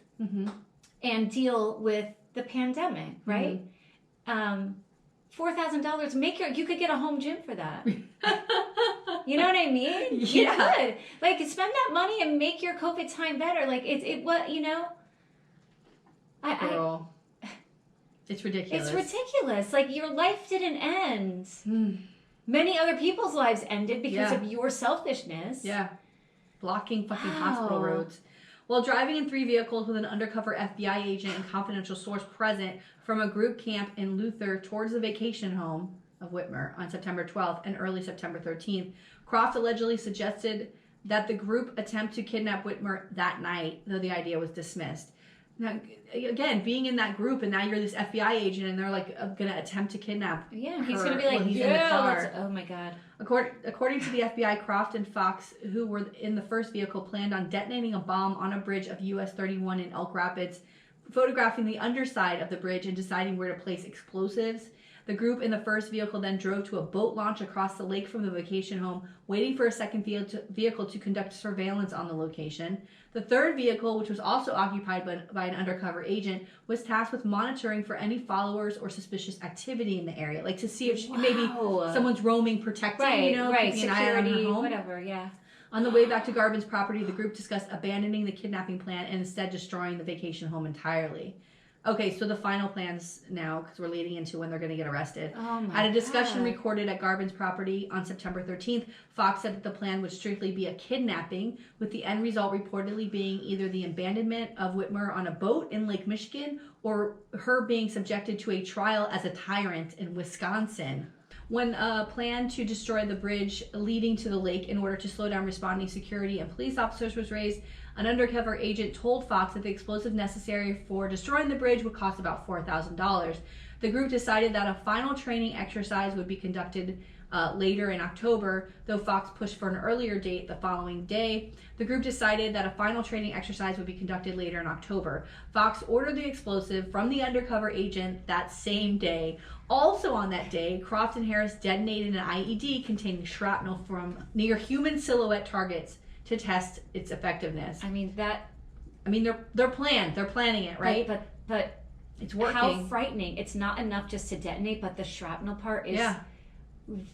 and deal with the pandemic, right? $4,000, you could get a home gym for that. You know what I mean? You could. Like spend that money and make your COVID time better. Like Girl. It's ridiculous. It's ridiculous. Like your life didn't end. Many other people's lives ended because of your selfishness. Yeah. Blocking fucking hospital roads. While driving in 3 vehicles with an undercover FBI agent and confidential source present from a group camp in Luther towards the vacation home of Whitmer on September 12th and early September 13th, Croft allegedly suggested that the group attempt to kidnap Whitmer that night, though the idea was dismissed. Now, again, being in that group and now you're this FBI agent and they're like going to attempt to kidnap her. Yeah, he's going to be like, he's in the car. Oh my God. According to the FBI, Croft and Fox, who were in the first vehicle, planned on detonating a bomb on a bridge of US 31 in Elk Rapids, photographing the underside of the bridge and deciding where to place explosives. The group in the first vehicle then drove to a boat launch across the lake from the vacation home, waiting for a second vehicle to conduct surveillance on the location. The third vehicle, which was also occupied by an undercover agent, was tasked with monitoring for any followers or suspicious activity in the area, like to see if maybe someone's roaming, protecting, keeping an eye on her home. Whatever, yeah. On the way back to Garbin's property, the group discussed abandoning the kidnapping plan and instead destroying the vacation home entirely. Okay, so the final plans now, because we're leading into when they're going to get arrested. Oh my At a discussion God. recorded at Garbin's property on September 13th, Fox said that the plan would strictly be a kidnapping, with the end result reportedly being either the abandonment of Whitmer on a boat in Lake Michigan or her being subjected to a trial as a tyrant in Wisconsin. When a plan to destroy the bridge leading to the lake in order to slow down responding security and police officers was raised, an undercover agent told Fox that the explosive necessary for destroying the bridge would cost about $4,000. The group decided that a final training exercise would be conducted later in October, though Fox pushed for an earlier date the following day. The group decided that a final training exercise would be conducted later in October. Fox ordered the explosive from the undercover agent that same day. Also on that day, Croft and Harris detonated an IED containing shrapnel from near human silhouette targets to test its effectiveness. I mean, that I mean, they're planning it, right? But it's working. How frightening. It's not enough just to detonate, but the shrapnel part is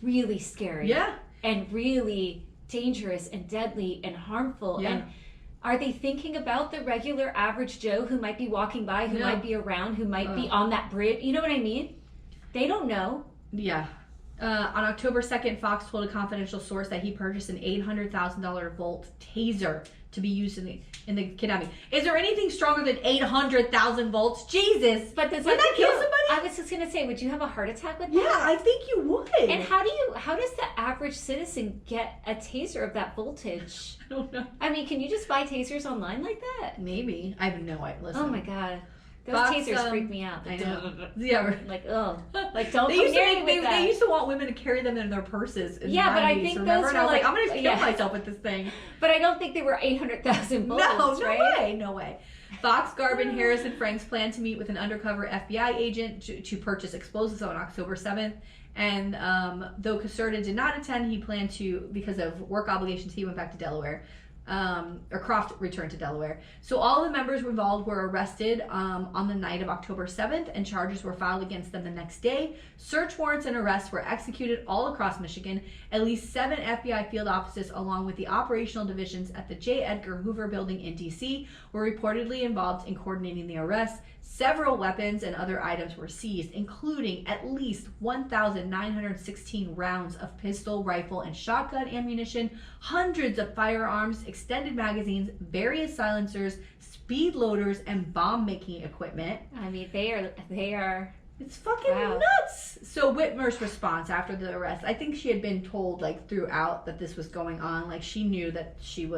really scary. Yeah. And really dangerous and deadly and harmful. Yeah. And are they thinking about the regular average Joe who might be walking by, who might be around, who might be on that bridge? You know what I mean? They don't know. Yeah. On October 2nd, Fox told a confidential source that he purchased an $800,000 Volt taser to be used in the kidnapping. Is there anything stronger than 800,000 volts? Jesus! But does would that kill somebody? I was just gonna say, would you have a heart attack with that? Yeah, I think you would. And how does the average citizen get a taser of that voltage? I don't know. I mean, can you just buy tasers online like that? Maybe. I have no idea. Listen. Oh my god. Those Fox, tasers freak me out. I know. Yeah. Like, oh. Like, don't They come used, near to me with that. they used to want women to carry them in their purses. In Yeah, the 90s, but I think remember? those And I were was like, like- I'm going to kill myself with this thing. But I don't think they were 800,000 volts, No right? No way. Fox, Garvin, Harris, and Franks plan to meet with an undercover FBI agent to purchase explosives on October 7th. And though Caserta did not attend, he planned to, because of work obligations, he went back to Delaware. Or Croft returned to Delaware. So all the members involved were arrested on the night of October 7th, and charges were filed against them the next day. Search warrants and arrests were executed all across Michigan. At least 7 FBI field offices, along with the operational divisions at the J. Edgar Hoover building in D.C., were reportedly involved in coordinating the arrests. Several weapons and other items were seized, including at least 1,916 rounds of pistol, rifle, and shotgun ammunition, hundreds of firearms, extended magazines, various silencers, speed loaders, and bomb-making equipment. I mean, they are. It's fucking nuts. So Whitmer's response after the arrest, I think she had been told like throughout that this was going on. Like she knew that there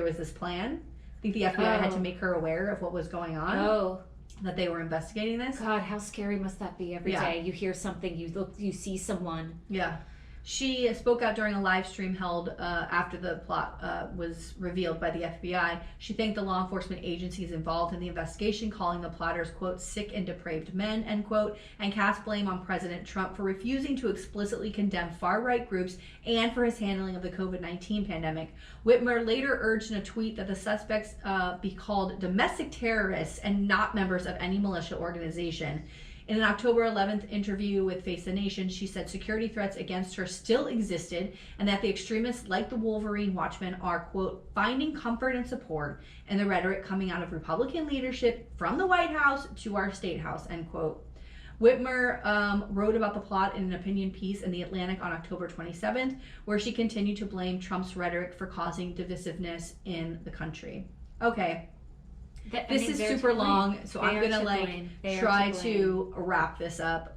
was this plan. I think the FBI had to make her aware of what was going on. Oh. That they were investigating this. God, how scary must that be every day? You hear something, you see someone. Yeah. She spoke out during a live stream held after the plot was revealed by the FBI. She thanked the law enforcement agencies involved in the investigation, calling the plotters, quote, sick and depraved men, end quote, and cast blame on President Trump for refusing to explicitly condemn far-right groups and for his handling of the COVID-19 pandemic. Whitmer later urged in a tweet that the suspects be called domestic terrorists and not members of any militia organization. In an October 11th interview with Face the Nation, she said security threats against her still existed and that the extremists like the Wolverine Watchmen are, quote, finding comfort and support in the rhetoric coming out of Republican leadership from the White House to our state house, end quote. Whitmer wrote about the plot in an opinion piece in The Atlantic on October 27th, where she continued to blame Trump's rhetoric for causing divisiveness in the country. Okay. This is super long, so I'm gonna try to wrap this up.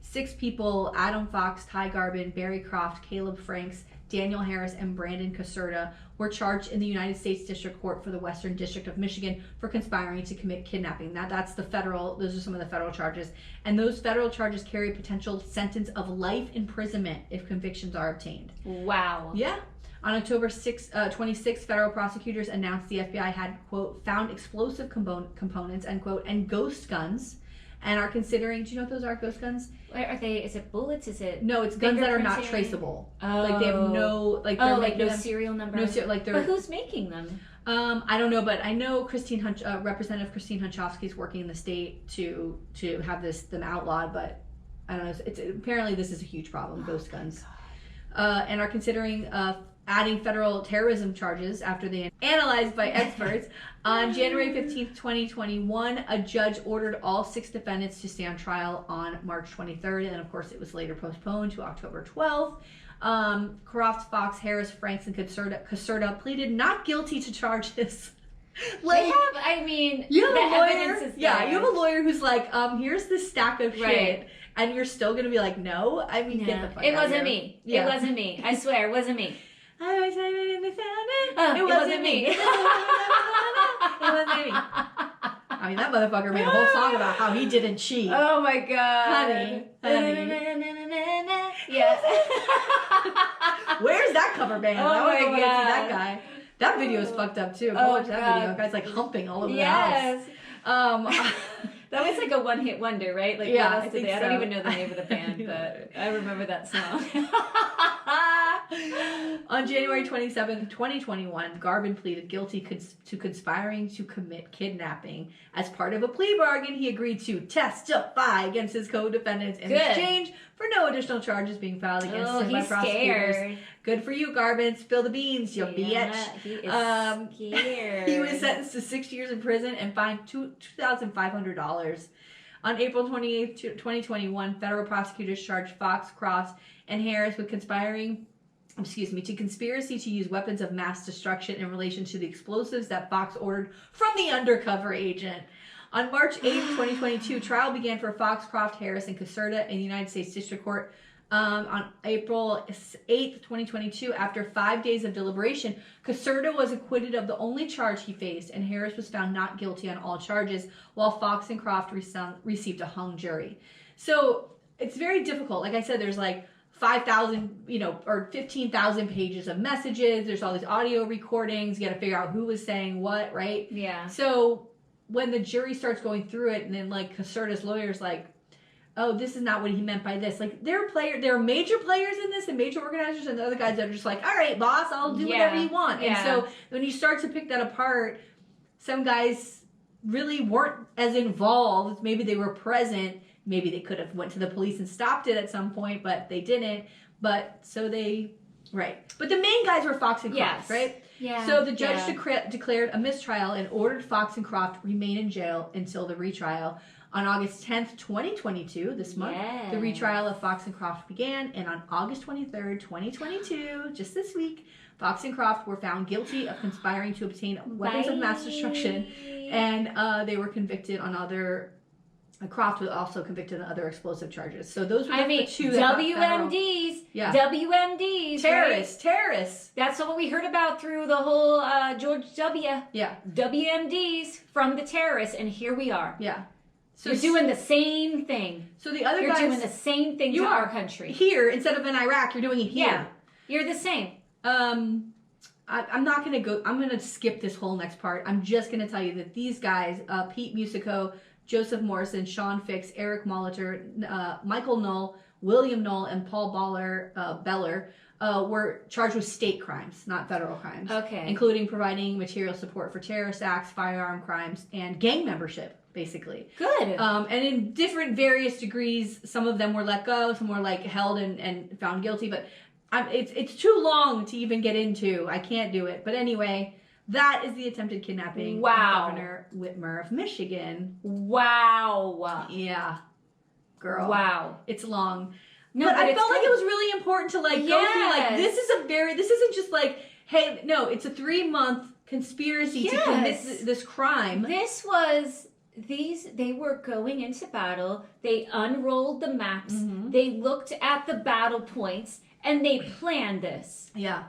6 people: Adam Fox, Ty Garbin, Barry Croft, Caleb Franks, Daniel Harris, and Brandon Caserta were charged in the United States District Court for the Western District of Michigan for conspiring to commit kidnapping. That's the federal. Those are some of the federal charges, and those federal charges carry a potential sentence of life imprisonment if convictions are obtained. Wow. Yeah. On October 26th, federal prosecutors announced the FBI had, quote, found explosive components, end quote, and ghost guns, and are considering, do you know what those are, ghost guns? Are they, is it bullets? Is it? No, it's guns that are not traceable. Oh. Like they have no, like they're like no them, serial number? No, like they're. But who's making them? I don't know, but I know Representative Christine Hunchofsky is working in the state to have them outlawed, but I don't know, it's apparently this is a huge problem, ghost guns. And are considering adding federal terrorism charges after they analyzed by experts. On January 15th, 2021, a judge ordered all 6 defendants to stand trial on March 23rd, and of course it was later postponed to October 12th. Croft, Fox, Harris, Franks, and Caserta pleaded not guilty to charges. Like, they have, I mean, you have the a lawyer, evidence is there. Yeah, you have a lawyer who's like, here's this stack of shit, and you're still gonna be like, no? I mean, get the fuck out It wasn't here. me. Yeah. It wasn't me. I swear, it wasn't me. I was and they found it. It wasn't me. It wasn't me. I mean, that motherfucker made a whole song about how he didn't cheat. Oh my god. Honey. Yeah. Where's that cover band? Oh I want to my go see God. that guy. That video is fucked up too. Go watch that video. Guy's like humping all over the house. That was like a one-hit wonder, right? Like, yeah, what else did they? I don't even know the name of the band, but I remember that song. On January 27th, 2021, Garvin pleaded guilty to conspiring to commit kidnapping. As part of a plea bargain, he agreed to testify against his co-defendants in exchange for no additional charges being filed against him by prosecutors. Scared. Good for you, Garvin. Spill the beans, you bitch. He is scared. He was sentenced to 6 years in prison and fined $2,500. On April 28th, 2021, federal prosecutors charged Fox, Croft, and Harris with conspiracy to use weapons of mass destruction in relation to the explosives that Fox ordered from the undercover agent. On March 8th, 2022, trial began for Fox, Croft, Harris, and Caserta in the United States District Court. On April 8th, 2022, after 5 days of deliberation, Caserta was acquitted of the only charge he faced, and Harris was found not guilty on all charges, while Fox and Croft received a hung jury. So it's very difficult. Like I said, there's like 5,000, or 15,000 pages of messages. There's all these audio recordings. You got to figure out who was saying what, right? Yeah. So when the jury starts going through it, and then like Caserta's lawyer's like, oh, this is not what he meant by this. Like, there are major players in this and major organizers, and the other guys that are just like, all right, boss, I'll do whatever you want. Yeah. And so when you start to pick that apart, some guys really weren't as involved. Maybe they were present. Maybe they could have went to the police and stopped it at some point, but they didn't. But so they, right. But the main guys were Fox and Croft, right? Yeah. So the judge declared a mistrial and ordered Fox and Croft remain in jail until the retrial. On August 10th, 2022, this month, the retrial of Fox and Croft began, and on August 23rd, 2022, just this week, Fox and Croft were found guilty of conspiring to obtain weapons of mass destruction, and they were convicted on other. Croft was also convicted on other explosive charges. So those were the two. WMDs. Yeah. WMDs. Terrorists. Right? Terrorists. That's what we heard about through the whole George W. Yeah. WMDs from the terrorists, and here we are. Yeah. So you're doing the same thing. So the other you're guys. You're doing the same thing to our country. Here, instead of in Iraq, you're doing it here. Yeah. You're the same. I'm not going to go. I'm going to skip this whole next part. I'm just going to tell you that these guys, Pete Musico, Joseph Morrison, Sean Fix, Eric Molitor, Michael Knoll, William Knoll, and Paul Beller were charged with state crimes, not federal crimes. Okay. Including providing material support for terrorist acts, firearm crimes, and gang membership, basically. Good. And in different various degrees, some of them were let go, some were like held and found guilty, but it's too long to even get into. I can't do it. But anyway, that is the attempted kidnapping of Governor Whitmer of Michigan. Wow. Yeah. Girl. Wow. It's long. No, but I felt like it was really important to like go through like this isn't just like, hey, no, it's a 3-month conspiracy to commit this crime. They were going into battle. They unrolled the maps. Mm-hmm. They looked at the battle points and they planned this. Yeah.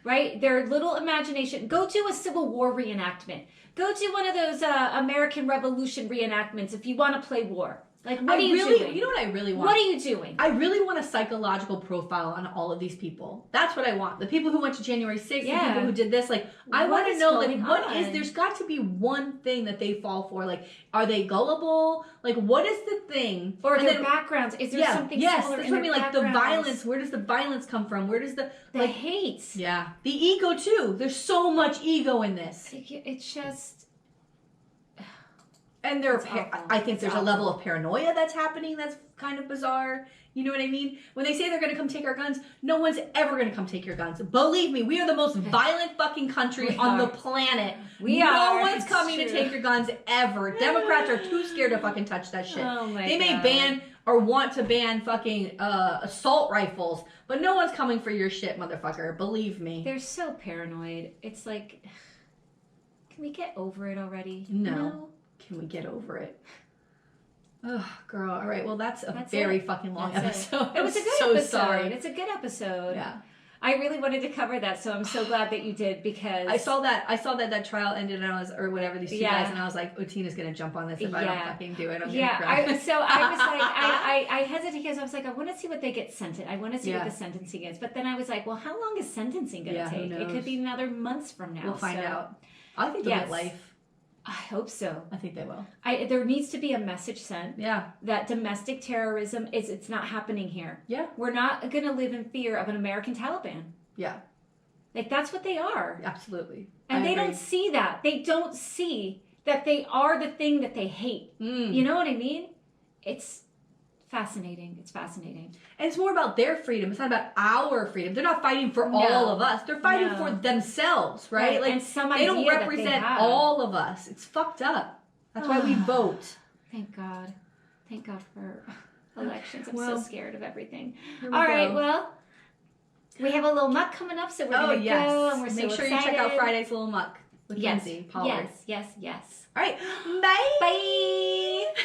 Right? Their little imagination. Go to a Civil War reenactment. Go to one of those American Revolution reenactments if you want to play war. Like, what are you doing? You know what I really want? What are you doing? I really want a psychological profile on all of these people. That's what I want. The people who went to January 6th, the people who did this. Like, I want to know, like, there's got to be one thing that they fall for. Like, are they gullible? Like, what is the thing? Or their backgrounds. Is there something similar that's in what I mean. Like, the backgrounds? violence. Where does the violence come from? Where does the hate? Yeah. The ego, too. There's so much ego in this. It's just... And I think there's a level of paranoia that's happening that's kind of bizarre. You know what I mean? When they say they're going to come take our guns, no one's ever going to come take your guns. Believe me, we are the most violent fucking country on the planet. No one's coming to take your guns ever. Democrats are too scared to fucking touch that shit. Oh my They may ban or want to ban fucking assault rifles, but no one's coming for your shit, motherfucker. Believe me. They're so paranoid. It's like, can we get over it already? No. Can we get over it? Oh, girl. All right. Well, that's a very fucking long episode. It was a good episode. Sorry. It's a good episode. Yeah. I really wanted to cover that, so I'm so glad that you did because I saw that trial ended and I was, or whatever, these two guys, and I was like, oh, Tina's gonna jump on this if I don't fucking do it. I'm gonna cry. So I was like, I hesitated because I was like, I want to see what they get sentenced. I want to see what the sentencing is. But then I was like, well, how long is sentencing gonna take? It could be another months from now. We'll find out. I think they'll get life. I hope so. I think they will. There needs to be a message sent. Yeah. That domestic terrorism it's not happening here. Yeah. We're not going to live in fear of an American Taliban. Yeah. Like, that's what they are. Absolutely. And I they agree. don't see that. They don't see that they are the thing that they hate. Mm. You know what I mean? It's fascinating. It's fascinating. And it's more about their freedom. It's not about our freedom. They're not fighting for No. all of us. They're fighting No. for themselves, right? Like, and some they don't idea that represent have. all of us. It's fucked up. That's why we vote. Thank God. Thank God for elections. I'm Well, so scared of everything. Here we All right, go. well, we have a little muck coming up, so we're Oh, going to yes. go, and we're Make so sure excited. you check out Friday's Little Muck with Yes, Lindsay Pollard. yes, yes, yes. All right. Bye. Bye.